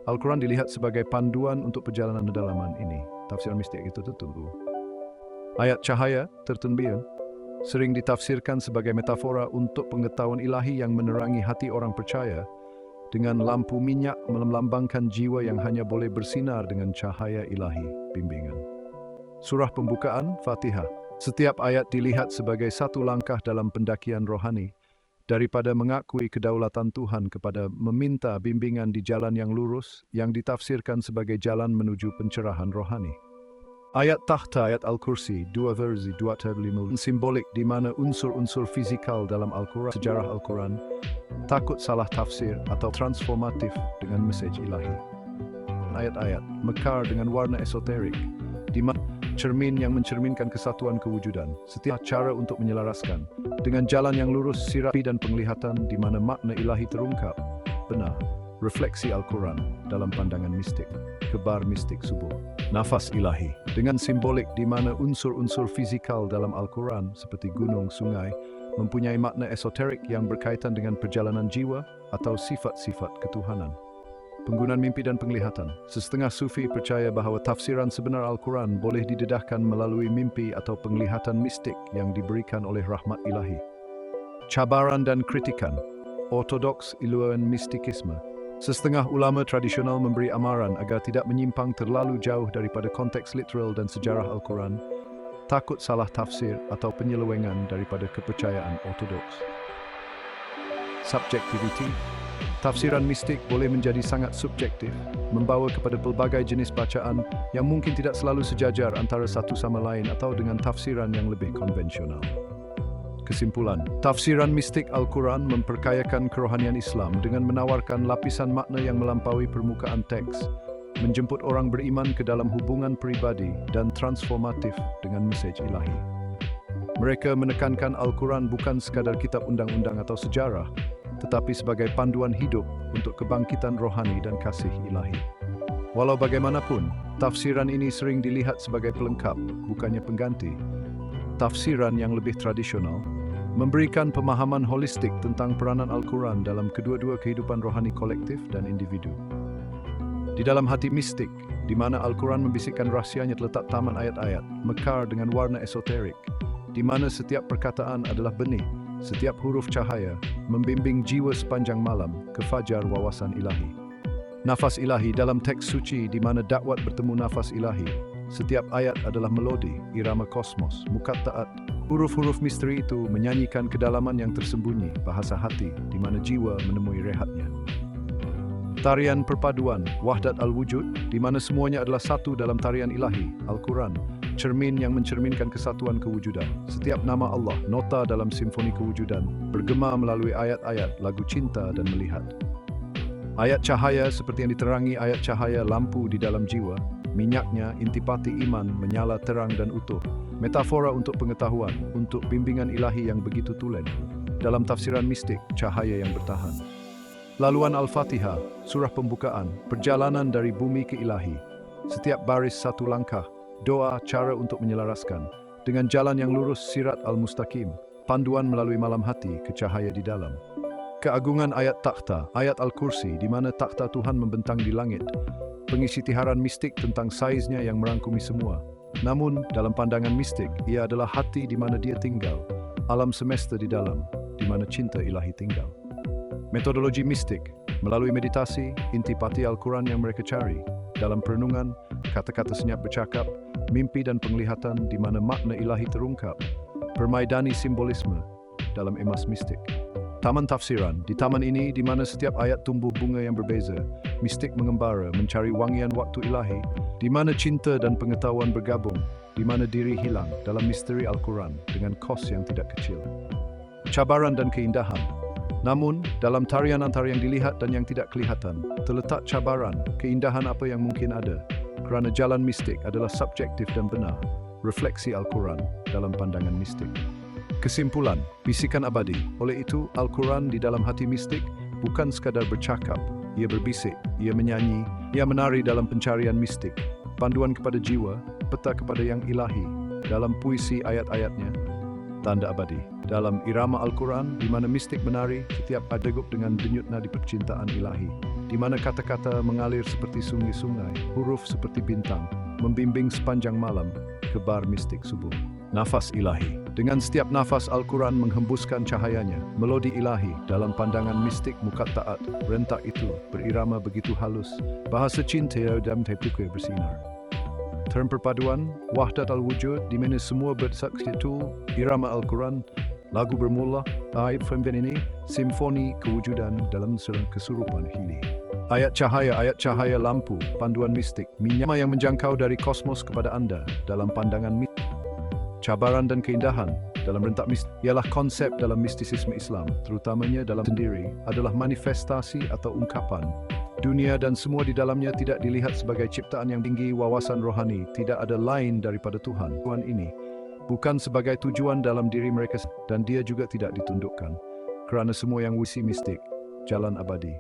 Speaker 1: Al-Quran dilihat sebagai panduan untuk perjalanan kedalaman ini. Tafsiran mistik itu tentu. Ayat cahaya, tertenbian, sering ditafsirkan sebagai metafora untuk pengetahuan ilahi yang menerangi hati orang percaya, dengan lampu minyak melambangkan jiwa yang hanya boleh bersinar dengan cahaya ilahi, bimbingan. Surah pembukaan, Fatihah. Setiap ayat dilihat sebagai satu langkah dalam pendakian rohani, daripada mengakui kedaulatan Tuhan kepada meminta bimbingan di jalan yang lurus, yang ditafsirkan sebagai jalan menuju pencerahan rohani. Ayat takhta, ayat Al-Kursi, 2 versi 2 simbolik di mana unsur-unsur fizikal dalam Al-Quran, sejarah Al-Quran, takut salah tafsir atau transformatif dengan mesej ilahi. Ayat-ayat mekar dengan warna esoterik, di mana cermin yang mencerminkan kesatuan kewujudan, setiap cara untuk menyelaraskan, dengan jalan yang lurus, sirapi dan penglihatan di mana makna ilahi terungkap, benar, refleksi Al-Quran dalam pandangan mistik, kebar mistik subuh. Nafas ilahi, dengan simbolik di mana unsur-unsur fizikal dalam Al-Quran seperti gunung, sungai, mempunyai makna esoterik yang berkaitan dengan perjalanan jiwa atau sifat-sifat ketuhanan. Penggunaan mimpi dan penglihatan. Setengah sufi percaya bahawa tafsiran sebenar Al-Quran boleh didedahkan melalui mimpi atau penglihatan mistik yang diberikan oleh rahmat ilahi. Cabaran dan kritikan. Ortodoks Iluan mistikisme. Setengah ulama tradisional memberi amaran agar tidak menyimpang terlalu jauh daripada konteks literal dan sejarah Al-Quran, takut salah tafsir atau penyelewengan daripada kepercayaan ortodoks. Subjectivity. Tafsiran mistik boleh menjadi sangat subjektif, membawa kepada pelbagai jenis bacaan yang mungkin tidak selalu sejajar antara satu sama lain atau dengan tafsiran yang lebih konvensional. Kesimpulan, tafsiran mistik Al-Quran memperkayakan kerohanian Islam dengan menawarkan lapisan makna yang melampaui permukaan teks, menjemput orang beriman ke dalam hubungan pribadi dan transformatif dengan mesej ilahi. Mereka menekankan Al-Quran bukan sekadar kitab undang-undang atau sejarah, tetapi sebagai panduan hidup untuk kebangkitan rohani dan kasih ilahi. Walau bagaimanapun, tafsiran ini sering dilihat sebagai pelengkap, bukannya pengganti. Tafsiran yang lebih tradisional memberikan pemahaman holistik tentang peranan Al-Quran dalam kedua-dua kehidupan rohani kolektif dan individu. Di dalam hati mistik, di mana Al-Quran membisikkan rahsianya terletak taman ayat-ayat, mekar dengan warna esoterik, di mana setiap perkataan adalah benih, setiap huruf cahaya, membimbing jiwa sepanjang malam ke fajar wawasan ilahi. Nafas ilahi dalam teks suci di mana dakwat bertemu nafas ilahi. Setiap ayat adalah melodi, irama kosmos, muqatta'at. Huruf-huruf misteri itu menyanyikan kedalaman yang tersembunyi, bahasa hati, di mana jiwa menemui rehatnya. Tarian perpaduan, wahdat al-wujud, di mana semuanya adalah satu dalam tarian ilahi, Al-Quran, cermin yang mencerminkan kesatuan kewujudan. Setiap nama Allah, nota dalam simfoni kewujudan, bergema melalui ayat-ayat, lagu cinta dan melihat. Ayat cahaya seperti yang diterangi ayat cahaya lampu di dalam jiwa, minyaknya intipati iman menyala terang dan utuh, metafora untuk pengetahuan, untuk bimbingan ilahi yang begitu tulen. Dalam tafsiran mistik, cahaya yang bertahan. Laluan Al-Fatihah, surah pembukaan, perjalanan dari bumi ke ilahi. Setiap baris satu langkah, doa cara untuk menyelaraskan. Dengan jalan yang lurus, sirat al-mustaqim, panduan melalui malam hati ke cahaya di dalam. Keagungan ayat takhta, ayat Al-Kursi, di mana takhta Tuhan membentang di langit. Pengisitiharan mistik tentang saiznya yang merangkumi semua. Namun, dalam pandangan mistik, ia adalah hati di mana dia tinggal, alam semesta di dalam, di mana cinta ilahi tinggal. Metodologi mistik, melalui meditasi, intipati Al-Quran yang mereka cari, dalam perenungan, kata-kata senyap bercakap, mimpi dan penglihatan di mana makna ilahi terungkap, permaidani simbolisme dalam emas mistik. Taman tafsiran. Di taman ini di mana setiap ayat tumbuh bunga yang berbeza, mistik mengembara mencari wangian waktu ilahi, di mana cinta dan pengetahuan bergabung, di mana diri hilang dalam misteri Al-Quran dengan kos yang tidak kecil. Cabaran dan keindahan. Namun, dalam tarian antara yang dilihat dan yang tidak kelihatan, terletak cabaran, keindahan apa yang mungkin ada, kerana jalan mistik adalah subjektif dan benar, refleksi Al-Quran dalam pandangan mistik. Kesimpulan, bisikan abadi. Oleh itu, Al-Quran di dalam hati mistik bukan sekadar bercakap, ia berbisik, ia menyanyi, ia menari dalam pencarian mistik, panduan kepada jiwa, peta kepada yang ilahi, dalam puisi ayat-ayatnya, tanda abadi. Dalam irama Al-Quran, di mana mistik menari, setiap adegup dengan denyut nadi percintaan ilahi, di mana kata-kata mengalir seperti sungai-sungai, huruf seperti bintang, membimbing sepanjang malam, kebar mistik subuh. Nafas ilahi. Dengan setiap nafas Al-Quran menghembuskan cahayanya, melodi ilahi dalam pandangan mistik mukatta'at, rentak itu berirama begitu halus, bahasa cinta dan tepuke bersinar. Term perpaduan, wahdat al-wujud, di mana semua bersaksi itu, irama Al-Quran, lagu bermula, ayat femben ini, simfoni kewujudan dalam kesurupan hili. Ayat cahaya lampu, panduan mistik, minyak yang menjangkau dari kosmos kepada anda dalam pandangan mistik. Cabaran dan keindahan dalam rentak mistik ialah konsep dalam mistisisme Islam, terutamanya dalam sendiri, adalah manifestasi atau ungkapan. Dunia dan semua di dalamnya tidak dilihat sebagai ciptaan yang tinggi wawasan rohani, tidak ada lain daripada Tuhan. Tuhan ini bukan sebagai tujuan dalam diri mereka dan dia juga tidak ditundukkan. Kerana semua yang wisi mistik, jalan abadi.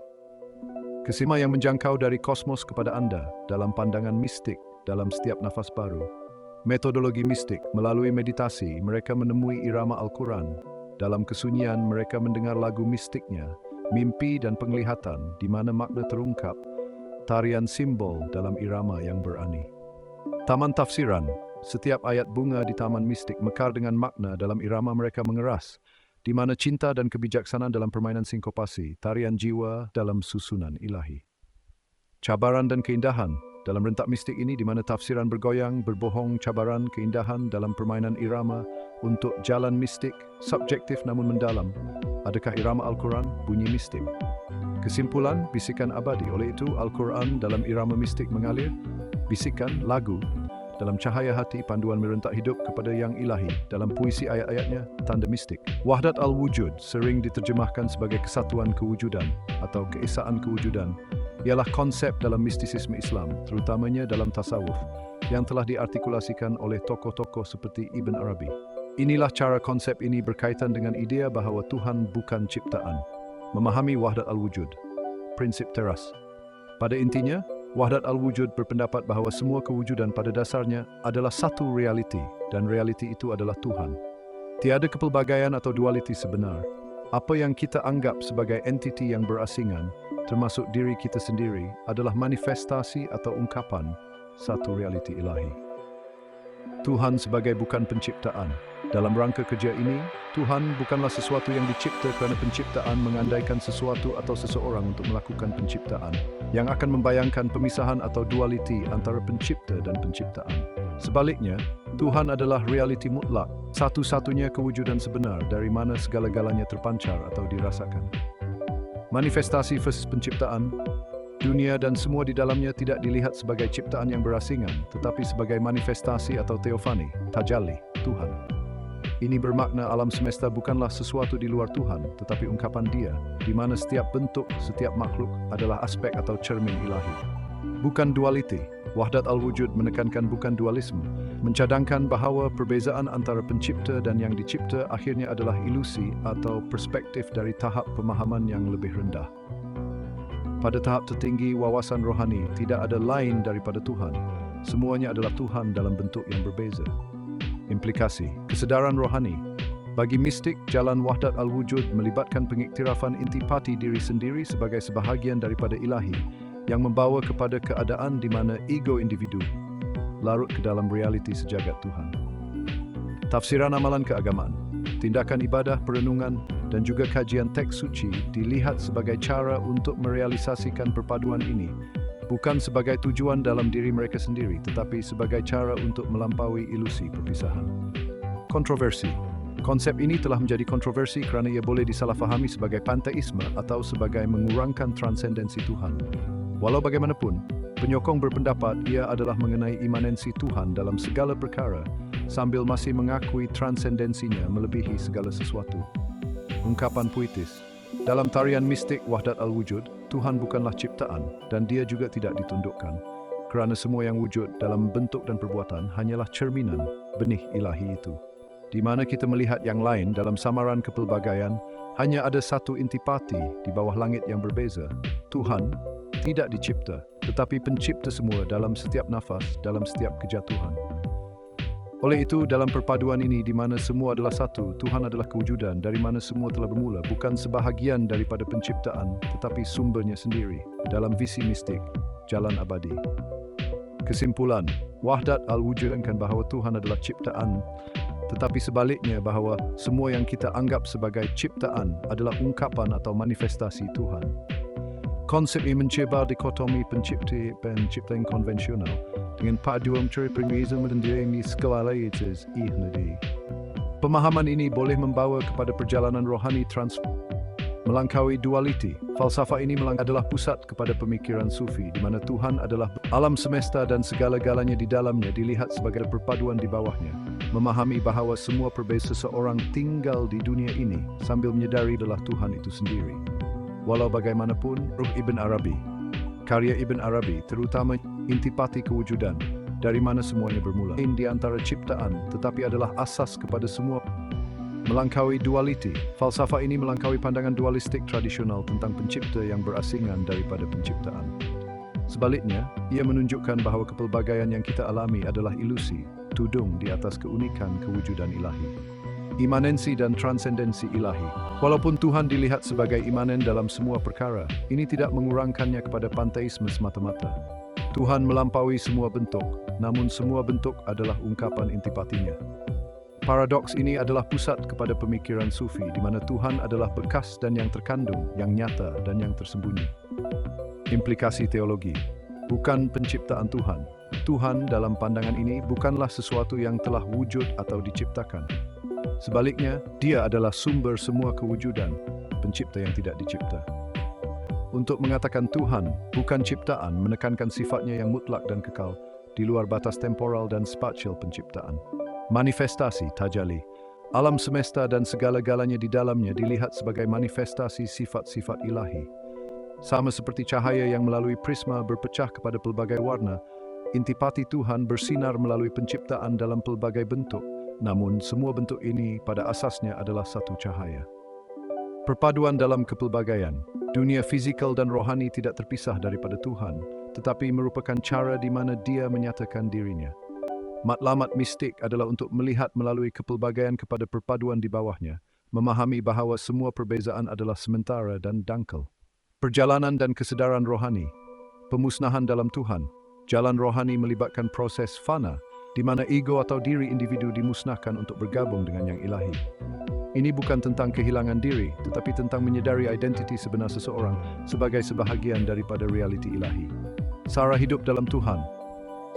Speaker 1: Kesima yang menjangkau dari kosmos kepada anda dalam pandangan mistik dalam setiap nafas baru. Metodologi mistik, melalui meditasi, mereka menemui irama Al-Quran. Dalam kesunyian, mereka mendengar lagu mistiknya, mimpi dan penglihatan di mana makna terungkap, tarian simbol dalam irama yang berani. Taman tafsiran, setiap ayat bunga di taman mistik mekar dengan makna dalam irama mereka mengeras, di mana cinta dan kebijaksanaan dalam permainan sinkopasi, tarian jiwa dalam susunan ilahi. Cabaran dan keindahan, dalam rentak mistik ini di mana tafsiran bergoyang, berbohong, cabaran, keindahan dalam permainan irama untuk jalan mistik, subjektif namun mendalam. Adakah irama Al-Quran bunyi mistik? Kesimpulan, bisikan abadi. Oleh itu, Al-Quran dalam irama mistik mengalir, bisikan, lagu, dalam cahaya hati, panduan merentak hidup kepada yang ilahi. Dalam puisi ayat-ayatnya, tanda mistik. Wahdat al-wujud sering diterjemahkan sebagai kesatuan kewujudan atau keesaan kewujudan. Ialah konsep dalam mistisisme Islam, terutamanya dalam tasawuf, yang telah diartikulasikan oleh tokoh-tokoh seperti Ibn Arabi. Inilah cara konsep ini berkaitan dengan idea bahawa Tuhan bukan ciptaan. Memahami wahdat al-wujud, prinsip teras. Pada intinya, wahdat al-wujud berpendapat bahawa semua kewujudan pada dasarnya adalah satu realiti, dan realiti itu adalah Tuhan. Tiada kepelbagaian atau dualiti sebenar. Apa yang kita anggap sebagai entiti yang berasingan, termasuk diri kita sendiri, adalah manifestasi atau ungkapan satu realiti ilahi. Tuhan sebagai bukan penciptaan. Dalam rangka kerja ini, Tuhan bukanlah sesuatu yang dicipta kerana penciptaan mengandaikan sesuatu atau seseorang untuk melakukan penciptaan, yang akan membayangkan pemisahan atau dualiti antara pencipta dan penciptaan. Sebaliknya, Tuhan adalah realiti mutlak, satu-satunya kewujudan sebenar dari mana segala-galanya terpancar atau dirasakan. Manifestasi versus penciptaan, dunia dan semua di dalamnya tidak dilihat sebagai ciptaan yang berasingan, tetapi sebagai manifestasi atau teofani, tajalli, Tuhan. Ini bermakna alam semesta bukanlah sesuatu di luar Tuhan, tetapi ungkapan Dia, di mana setiap bentuk, setiap makhluk adalah aspek atau cermin ilahi. Bukan dualiti, wahdat al-wujud menekankan bukan dualisme, mencadangkan bahawa perbezaan antara pencipta dan yang dicipta akhirnya adalah ilusi atau perspektif dari tahap pemahaman yang lebih rendah. Pada tahap tertinggi wawasan rohani, tidak ada lain daripada Tuhan. Semuanya adalah Tuhan dalam bentuk yang berbeza. Implikasi, kesedaran rohani. Bagi mistik, jalan wahdat al-wujud melibatkan pengiktirafan intipati diri sendiri sebagai sebahagian daripada ilahi, yang membawa kepada keadaan di mana ego individu larut ke dalam realiti sejagat Tuhan. Tafsiran amalan keagamaan, tindakan ibadah, perenungan, dan juga kajian teks suci dilihat sebagai cara untuk merealisasikan perpaduan ini, bukan sebagai tujuan dalam diri mereka sendiri, tetapi sebagai cara untuk melampaui ilusi perpisahan. Kontroversi. Konsep ini telah menjadi kontroversi kerana ia boleh disalahfahami sebagai panteisme atau sebagai mengurangkan transendensi Tuhan. Walau bagaimanapun, penyokong berpendapat ia adalah mengenai imanensi Tuhan dalam segala perkara, sambil masih mengakui transendensinya melebihi segala sesuatu. Ungkapan puitis. Dalam tarian mistik Wahdat Al-Wujud, Tuhan bukanlah ciptaan dan dia juga tidak ditundukkan. Kerana semua yang wujud dalam bentuk dan perbuatan hanyalah cerminan benih ilahi itu. Di mana kita melihat yang lain dalam samaran kepelbagaian, hanya ada satu intipati di bawah langit yang berbeza. Tuhan tidak dicipta, tetapi pencipta semua dalam setiap nafas, dalam setiap kejatuhan. Oleh itu, dalam perpaduan ini di mana semua adalah satu, Tuhan adalah kewujudan dari mana semua telah bermula, bukan sebahagian daripada penciptaan, tetapi sumbernya sendiri, dalam visi mistik, jalan abadi. Kesimpulan, Wahdat Al-Wujud menekankan bahawa Tuhan adalah ciptaan, tetapi sebaliknya bahawa semua yang kita anggap sebagai ciptaan adalah ungkapan atau manifestasi Tuhan. Konsep ini mencebar dikotomi pencipta yang konvensional dengan paduan mencari primiisme dan diri skalaalitas ihnadi. Pemahaman ini boleh membawa kepada perjalanan rohani melampaui dualiti. Falsafah ini adalah pusat kepada pemikiran sufi di mana Tuhan adalah alam semesta dan segala-galanya di dalamnya dilihat sebagai perpaduan di bawahnya. Memahami bahawa semua perbeza seseorang tinggal di dunia ini sambil menyadari adalah Tuhan itu sendiri. Walau bagaimanapun, Ruh Ibn Arabi, karya Ibn Arabi, terutama intipati kewujudan, dari mana semuanya bermula. Di antara ciptaan, tetapi adalah asas kepada semua. Melangkaui dualiti, falsafah ini melangkaui pandangan dualistik tradisional tentang pencipta yang berasingan daripada penciptaan. Sebaliknya, ia menunjukkan bahawa kepelbagaian yang kita alami adalah ilusi, tudung di atas keunikan kewujudan ilahi. Imanensi dan transendensi ilahi. Walaupun Tuhan dilihat sebagai imanen dalam semua perkara, ini tidak mengurangkannya kepada panteisme semata-mata. Tuhan melampaui semua bentuk, namun semua bentuk adalah ungkapan intipatinya. Paradoks ini adalah pusat kepada pemikiran sufi di mana Tuhan adalah bekas dan yang terkandung, yang nyata dan yang tersembunyi. Implikasi teologi. Bukan penciptaan Tuhan. Tuhan dalam pandangan ini bukanlah sesuatu yang telah wujud atau diciptakan. Sebaliknya, dia adalah sumber semua kewujudan, pencipta yang tidak dicipta. Untuk mengatakan Tuhan bukan ciptaan menekankan sifatnya yang mutlak dan kekal, di luar batas temporal dan spasial penciptaan. Manifestasi tajalli. Alam semesta dan segala-galanya di dalamnya dilihat sebagai manifestasi sifat-sifat ilahi. Sama seperti cahaya yang melalui prisma berpecah kepada pelbagai warna, intipati Tuhan bersinar melalui penciptaan dalam pelbagai bentuk, namun semua bentuk ini pada asasnya adalah satu cahaya. Perpaduan dalam kepelbagaian. Dunia fizikal dan rohani tidak terpisah daripada Tuhan, tetapi merupakan cara di mana Dia menyatakan dirinya. Matlamat mistik adalah untuk melihat melalui kepelbagaian kepada perpaduan di bawahnya, memahami bahawa semua perbezaan adalah sementara dan dangkal. Perjalanan dan kesedaran rohani. Pemusnahan dalam Tuhan. Jalan rohani melibatkan proses fana, di mana ego atau diri individu dimusnahkan untuk bergabung dengan yang ilahi. Ini bukan tentang kehilangan diri, tetapi tentang menyadari identiti sebenar seseorang sebagai sebahagian daripada realiti ilahi. Sara hidup dalam Tuhan.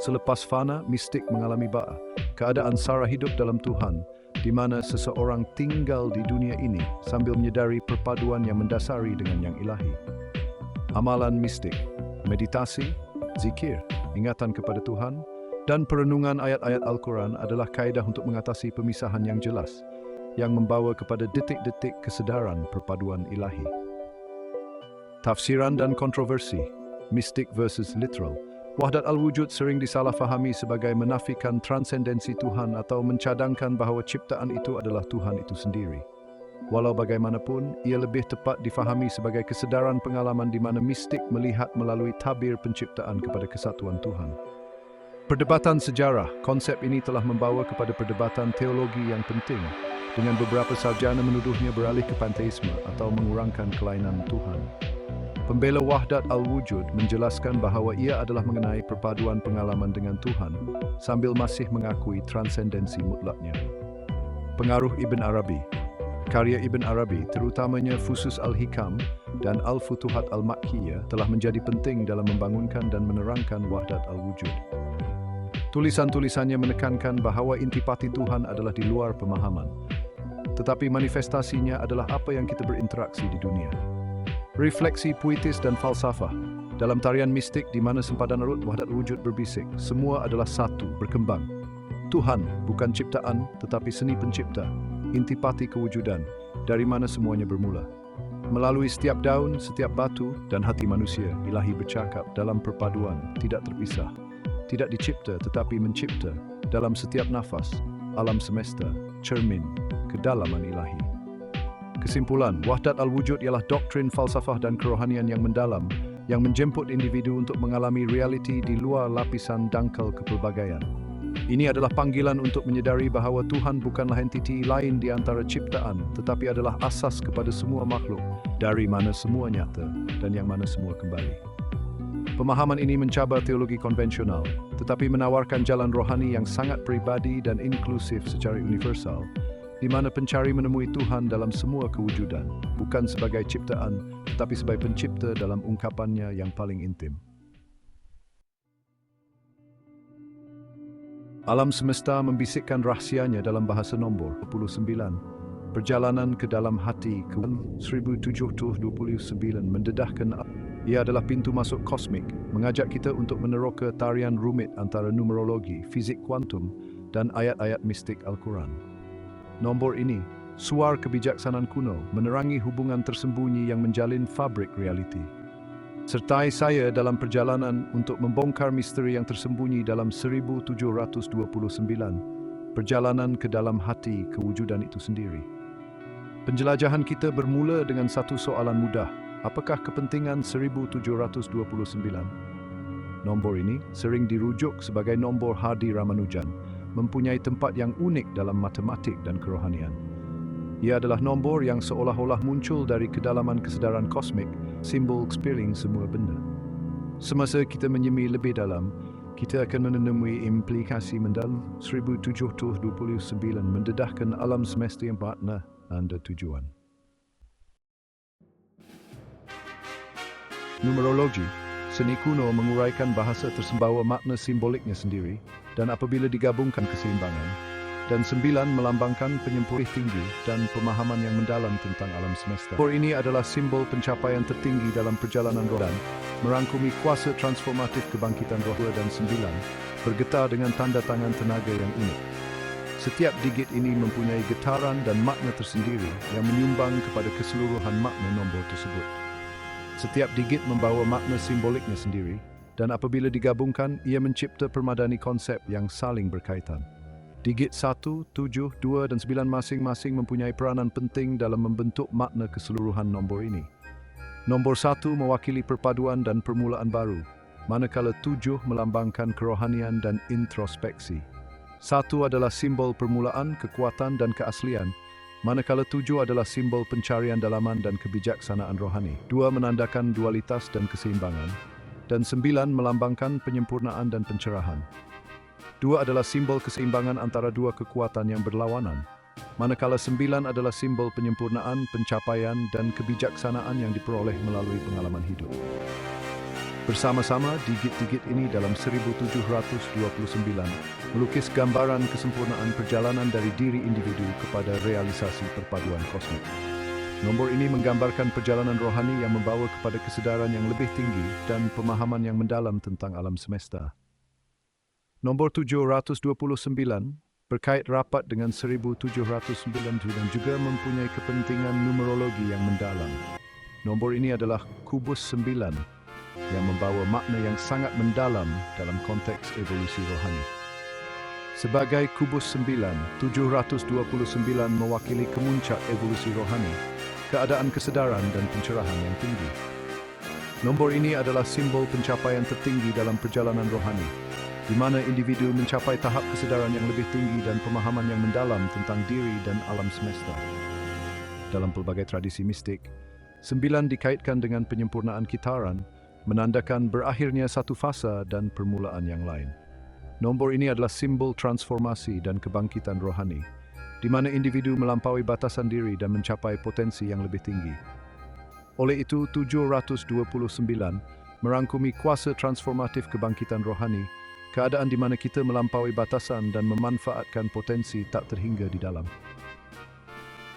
Speaker 1: Selepas fana, mistik mengalami keadaan sara hidup dalam Tuhan, di mana seseorang tinggal di dunia ini sambil menyadari perpaduan yang mendasari dengan yang ilahi. Amalan mistik, meditasi, zikir, ingatan kepada Tuhan, dan perenungan ayat-ayat Al-Quran adalah kaedah untuk mengatasi pemisahan yang jelas, yang membawa kepada detik-detik kesedaran perpaduan ilahi. Tafsiran dan kontroversi, mistik versus literal. Wahdat Al-Wujud sering disalahfahami sebagai menafikan transendensi Tuhan atau mencadangkan bahawa ciptaan itu adalah Tuhan itu sendiri. Walau bagaimanapun, ia lebih tepat difahami sebagai kesedaran pengalaman di mana mistik melihat melalui tabir penciptaan kepada kesatuan Tuhan. Perdebatan sejarah, konsep ini telah membawa kepada perdebatan teologi yang penting, dengan beberapa sarjana menuduhnya beralih ke panteisme atau mengurangkan kelainan Tuhan. Pembela Wahdat Al-Wujud menjelaskan bahawa ia adalah mengenai perpaduan pengalaman dengan Tuhan sambil masih mengakui transendensi mutlaknya. Pengaruh Ibn Arabi. Karya Ibn Arabi, terutamanya Fusus Al-Hikam, dan Al-Futuhat Al-Makkiyah telah menjadi penting dalam membangunkan dan menerangkan wahdat al-wujud. Tulisan-tulisannya menekankan bahawa intipati Tuhan adalah di luar pemahaman, tetapi manifestasinya adalah apa yang kita berinteraksi di dunia. Refleksi puitis dan falsafah dalam tarian mistik di mana sempadan arut wahdat wujud berbisik, semua adalah satu, berkembang. Tuhan bukan ciptaan, tetapi seni pencipta, intipati kewujudan, dari mana semuanya bermula. Melalui setiap daun, setiap batu, dan hati manusia, Ilahi bercakap dalam perpaduan, tidak terpisah. Tidak dicipta, tetapi mencipta, dalam setiap nafas, alam semesta, cermin, kedalaman Ilahi. Kesimpulan, wahdat al-wujud ialah doktrin falsafah dan kerohanian yang mendalam, yang menjemput individu untuk mengalami realiti di luar lapisan dangkal kepelbagaian. Ini adalah panggilan untuk menyedari bahawa Tuhan bukanlah entiti lain di antara ciptaan, tetapi adalah asas kepada semua makhluk, dari mana semua nyata dan yang mana semua kembali. Pemahaman ini mencabar teologi konvensional, tetapi menawarkan jalan rohani yang sangat pribadi dan inklusif secara universal, di mana pencari menemui Tuhan dalam semua kewujudan, bukan sebagai ciptaan, tetapi sebagai pencipta dalam ungkapannya yang paling intim. Alam semesta membisikkan rahsianya dalam bahasa nombor 29. Perjalanan ke dalam hati ke 1729 mendedahkan. Ia adalah pintu masuk kosmik, mengajak kita untuk meneroka tarian rumit antara numerologi, fizik kuantum, dan ayat-ayat mistik Al-Quran. Nombor ini, suar kebijaksanaan kuno, menerangi hubungan tersembunyi yang menjalin fabrik realiti. Sertai saya dalam perjalanan untuk membongkar misteri yang tersembunyi dalam 1729, perjalanan ke dalam hati kewujudan itu sendiri. Penjelajahan kita bermula dengan satu soalan mudah. Apakah kepentingan 1729? Nombor ini sering dirujuk sebagai nombor Hardy Ramanujan, mempunyai tempat yang unik dalam matematik dan kerohanian. Ia adalah nombor yang seolah-olah muncul dari kedalaman kesedaran kosmik, simbol spiritual semua benda. Semasa kita menyemi lebih dalam, kita akan menemui implikasi mendalam 1729 mendedahkan alam semesta yang makna anda tujuan. Numerologi, seni kuno menguraikan bahasa tersembawa makna simboliknya sendiri, dan apabila digabungkan keseimbangan, dan 9 melambangkan penyempurna tinggi dan pemahaman yang mendalam tentang alam semesta. Nombor ini adalah simbol pencapaian tertinggi dalam perjalanan roh dan merangkumi kuasa transformatif kebangkitan roh. Dan 9 bergetar dengan tanda tangan tenaga yang unik. Setiap digit ini mempunyai getaran dan makna tersendiri yang menyumbang kepada keseluruhan makna nombor tersebut. Setiap digit membawa makna simboliknya sendiri, dan apabila digabungkan, ia mencipta permadani konsep yang saling berkaitan. Digit 1, 7, 2 dan 9 masing-masing mempunyai peranan penting dalam membentuk makna keseluruhan nombor ini. Nombor 1 mewakili perpaduan dan permulaan baru, manakala 7 melambangkan kerohanian dan introspeksi. 1 adalah simbol permulaan, kekuatan dan keaslian, manakala 7 adalah simbol pencarian dalaman dan kebijaksanaan rohani. 2 menandakan dualitas dan keseimbangan, dan 9 melambangkan penyempurnaan dan pencerahan. 2 adalah simbol keseimbangan antara dua kekuatan yang berlawanan, manakala 9 adalah simbol penyempurnaan, pencapaian, dan kebijaksanaan yang diperoleh melalui pengalaman hidup. Bersama-sama, digit-digit ini dalam 1729 melukis gambaran kesempurnaan perjalanan dari diri individu kepada realisasi perpaduan kosmik. Nombor ini menggambarkan perjalanan rohani yang membawa kepada kesedaran yang lebih tinggi dan pemahaman yang mendalam tentang alam semesta. Nombor 729 berkait rapat dengan 1799 dan juga mempunyai kepentingan numerologi yang mendalam. Nombor ini adalah kubus 9 yang membawa makna yang sangat mendalam dalam konteks evolusi rohani. Sebagai kubus 9, 729 mewakili kemuncak evolusi rohani, keadaan kesedaran dan pencerahan yang tinggi. Nombor ini adalah simbol pencapaian tertinggi dalam perjalanan rohani, di mana individu mencapai tahap kesedaran yang lebih tinggi dan pemahaman yang mendalam tentang diri dan alam semesta. Dalam pelbagai tradisi mistik, 9 dikaitkan dengan penyempurnaan kitaran, menandakan berakhirnya satu fasa dan permulaan yang lain. Nombor ini adalah simbol transformasi dan kebangkitan rohani, di mana individu melampaui batasan diri dan mencapai potensi yang lebih tinggi. Oleh itu, 729 merangkumi kuasa transformatif kebangkitan rohani, keadaan di mana kita melampaui batasan dan memanfaatkan potensi tak terhingga di dalam.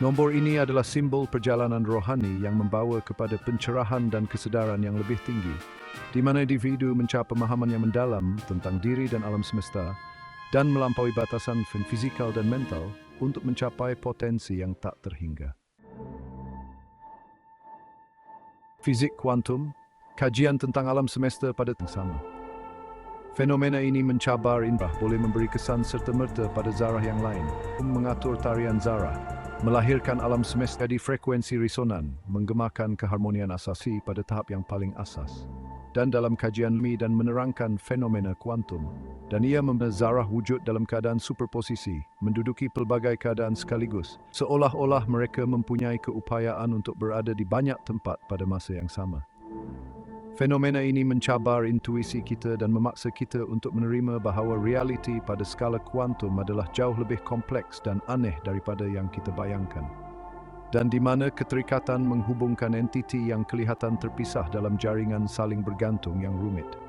Speaker 1: Nombor ini adalah simbol perjalanan rohani yang membawa kepada pencerahan dan kesedaran yang lebih tinggi, di mana individu mencapai pemahaman yang mendalam tentang diri dan alam semesta dan melampaui batasan fisikal dan mental untuk mencapai potensi yang tak terhingga. Fizik kuantum, kajian tentang alam semesta pada yang sama. Fenomena ini mencabar indera, boleh memberi kesan serta-merta pada zarah yang lain, mengatur tarian zarah, melahirkan alam semesta di frekuensi resonan, menggemakan keharmonian asasi pada tahap yang paling asas. Dan dalam kajian ilmi dan menerangkan fenomena kuantum, dan ia membenarkan zarah wujud dalam keadaan superposisi, menduduki pelbagai keadaan sekaligus, seolah-olah mereka mempunyai keupayaan untuk berada di banyak tempat pada masa yang sama. Fenomena ini mencabar intuisi kita dan memaksa kita untuk menerima bahawa realiti pada skala kuantum adalah jauh lebih kompleks dan aneh daripada yang kita bayangkan, dan di mana keterikatan menghubungkan entiti yang kelihatan terpisah dalam jaringan saling bergantung yang rumit.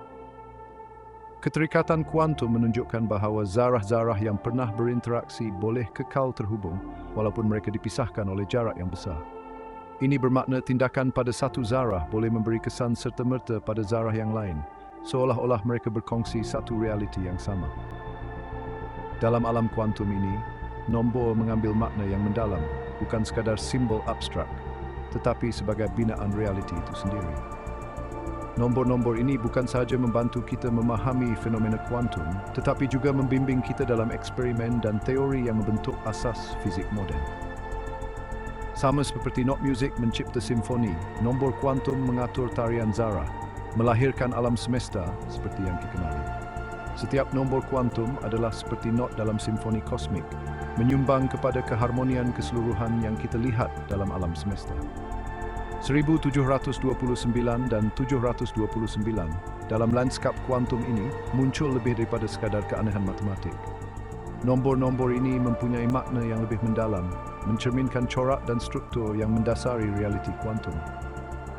Speaker 1: Keterikatan kuantum menunjukkan bahawa zarah-zarah yang pernah berinteraksi boleh kekal terhubung walaupun mereka dipisahkan oleh jarak yang besar. Ini bermakna tindakan pada satu zarah boleh memberi kesan serta-merta pada zarah yang lain, seolah-olah mereka berkongsi satu realiti yang sama. Dalam alam kuantum ini, nombor mengambil makna yang mendalam, bukan sekadar simbol abstrak, tetapi sebagai binaan realiti itu sendiri. Nombor-nombor ini bukan sahaja membantu kita memahami fenomena kuantum, tetapi juga membimbing kita dalam eksperimen dan teori yang membentuk asas fizik moden. Sama seperti not music mencipta simfoni, nombor kuantum mengatur tarian zarah, melahirkan alam semesta seperti yang dikenali. Setiap nombor kuantum adalah seperti not dalam simfoni kosmik, menyumbang kepada keharmonian keseluruhan yang kita lihat dalam alam semesta. 1729 dan 729 dalam lanskap kuantum ini muncul lebih daripada sekadar keanehan matematik. Nombor-nombor ini mempunyai makna yang lebih mendalam, mencerminkan corak dan struktur yang mendasari realiti kuantum.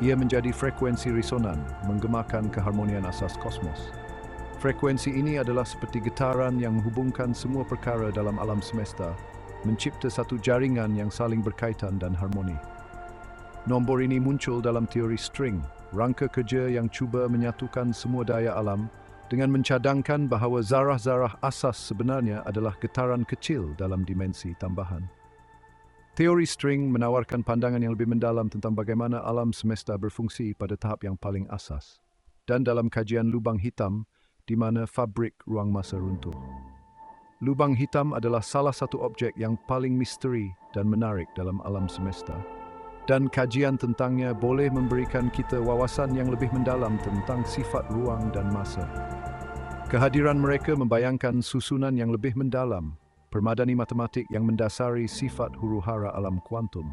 Speaker 1: Ia menjadi frekuensi resonan, menggemakan keharmonian asas kosmos. Frekuensi ini adalah seperti getaran yang menghubungkan semua perkara dalam alam semesta, mencipta satu jaringan yang saling berkaitan dan harmoni. Nombor ini muncul dalam teori string, rangka kerja yang cuba menyatukan semua daya alam dengan mencadangkan bahawa zarah-zarah asas sebenarnya adalah getaran kecil dalam dimensi tambahan. Teori string menawarkan pandangan yang lebih mendalam tentang bagaimana alam semesta berfungsi pada tahap yang paling asas, dan dalam kajian lubang hitam, di mana fabrik ruang masa runtuh. Lubang hitam adalah salah satu objek yang paling misteri dan menarik dalam alam semesta, dan kajian tentangnya boleh memberikan kita wawasan yang lebih mendalam tentang sifat ruang dan masa. Kehadiran mereka membayangkan susunan yang lebih mendalam, permadani matematik yang mendasari sifat huru-hara alam kuantum.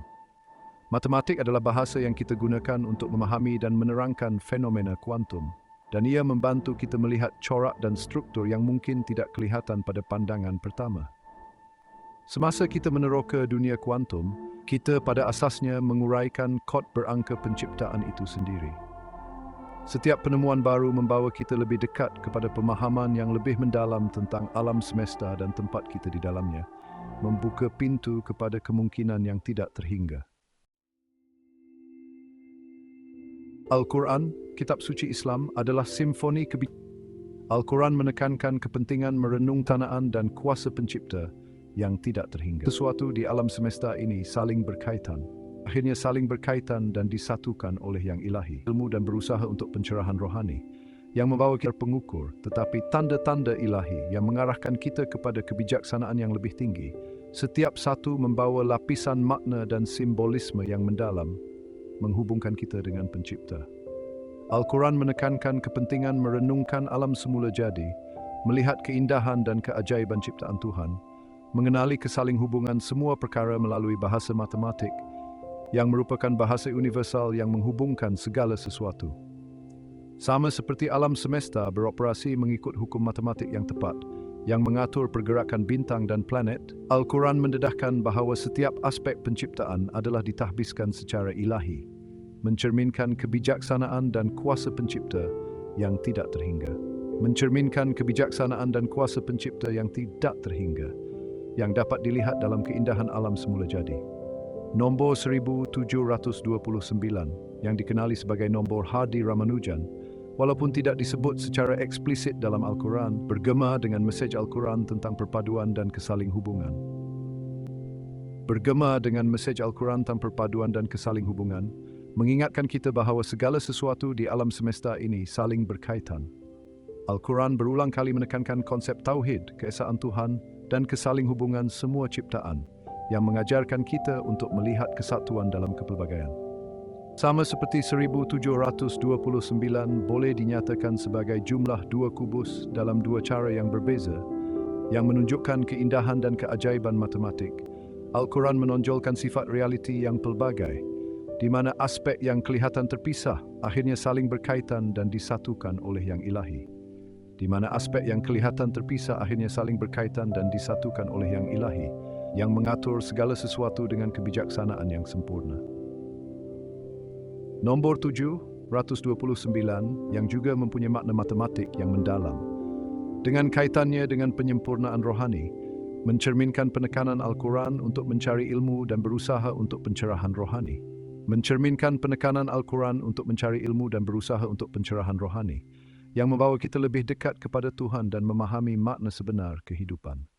Speaker 1: Matematik adalah bahasa yang kita gunakan untuk memahami dan menerangkan fenomena kuantum, dan ia membantu kita melihat corak dan struktur yang mungkin tidak kelihatan pada pandangan pertama. Semasa kita meneroka dunia kuantum, kita pada asasnya menguraikan kod berangka penciptaan itu sendiri. Setiap penemuan baru membawa kita lebih dekat kepada pemahaman yang lebih mendalam tentang alam semesta dan tempat kita di dalamnya, membuka pintu kepada kemungkinan yang tidak terhingga. Al-Quran, kitab suci Islam, adalah simfoni kebijaksanaan. Al-Quran menekankan kepentingan merenung tanaan dan kuasa pencipta yang tidak terhingga. Sesuatu di alam semesta ini saling berkaitan. Akhirnya saling berkaitan dan disatukan oleh yang ilahi. Ilmu dan berusaha untuk pencerahan rohani yang membawa kita pengukur, tetapi tanda-tanda ilahi yang mengarahkan kita kepada kebijaksanaan yang lebih tinggi. Setiap satu membawa lapisan makna dan simbolisme yang mendalam, menghubungkan kita dengan pencipta. Al-Quran menekankan kepentingan merenungkan alam semula jadi, melihat keindahan dan keajaiban ciptaan Tuhan, mengenali kesaling hubungan semua perkara melalui bahasa matematik, yang merupakan bahasa universal yang menghubungkan segala sesuatu. Sama seperti alam semesta beroperasi mengikut hukum matematik yang tepat, yang mengatur pergerakan bintang dan planet, Al-Quran mendedahkan bahawa setiap aspek penciptaan adalah ditahbiskan secara ilahi, mencerminkan kebijaksanaan dan kuasa pencipta yang tidak terhingga. Mencerminkan kebijaksanaan dan kuasa pencipta yang tidak terhingga, yang dapat dilihat dalam keindahan alam semula jadi. Nombor 1729, yang dikenali sebagai nombor Hadi Ramanujan, walaupun tidak disebut secara eksplisit dalam Al-Quran, bergema dengan mesej Al-Quran tentang perpaduan dan kesaling hubungan. Bergema dengan mesej Al-Quran tentang perpaduan dan kesaling hubungan, mengingatkan kita bahawa segala sesuatu di alam semesta ini saling berkaitan. Al-Quran berulang kali menekankan konsep tauhid, keesaan Tuhan, dan kesaling hubungan semua ciptaan, yang mengajarkan kita untuk melihat kesatuan dalam kepelbagaian. Sama seperti 1729 boleh dinyatakan sebagai jumlah dua kubus dalam dua cara yang berbeza, yang menunjukkan keindahan dan keajaiban matematik. Al-Quran menonjolkan sifat realiti yang pelbagai, di mana aspek yang kelihatan terpisah akhirnya saling berkaitan dan disatukan oleh yang ilahi. Di mana aspek yang kelihatan terpisah akhirnya saling berkaitan dan disatukan oleh yang ilahi, yang mengatur segala sesuatu dengan kebijaksanaan yang sempurna. Nombor 729 yang juga mempunyai makna matematik yang mendalam, dengan kaitannya dengan penyempurnaan rohani, mencerminkan penekanan Al-Quran untuk mencari ilmu dan berusaha untuk pencerahan rohani. Mencerminkan penekanan Al-Quran untuk mencari ilmu dan berusaha untuk pencerahan rohani, yang membawa kita lebih dekat kepada Tuhan dan memahami makna sebenar kehidupan.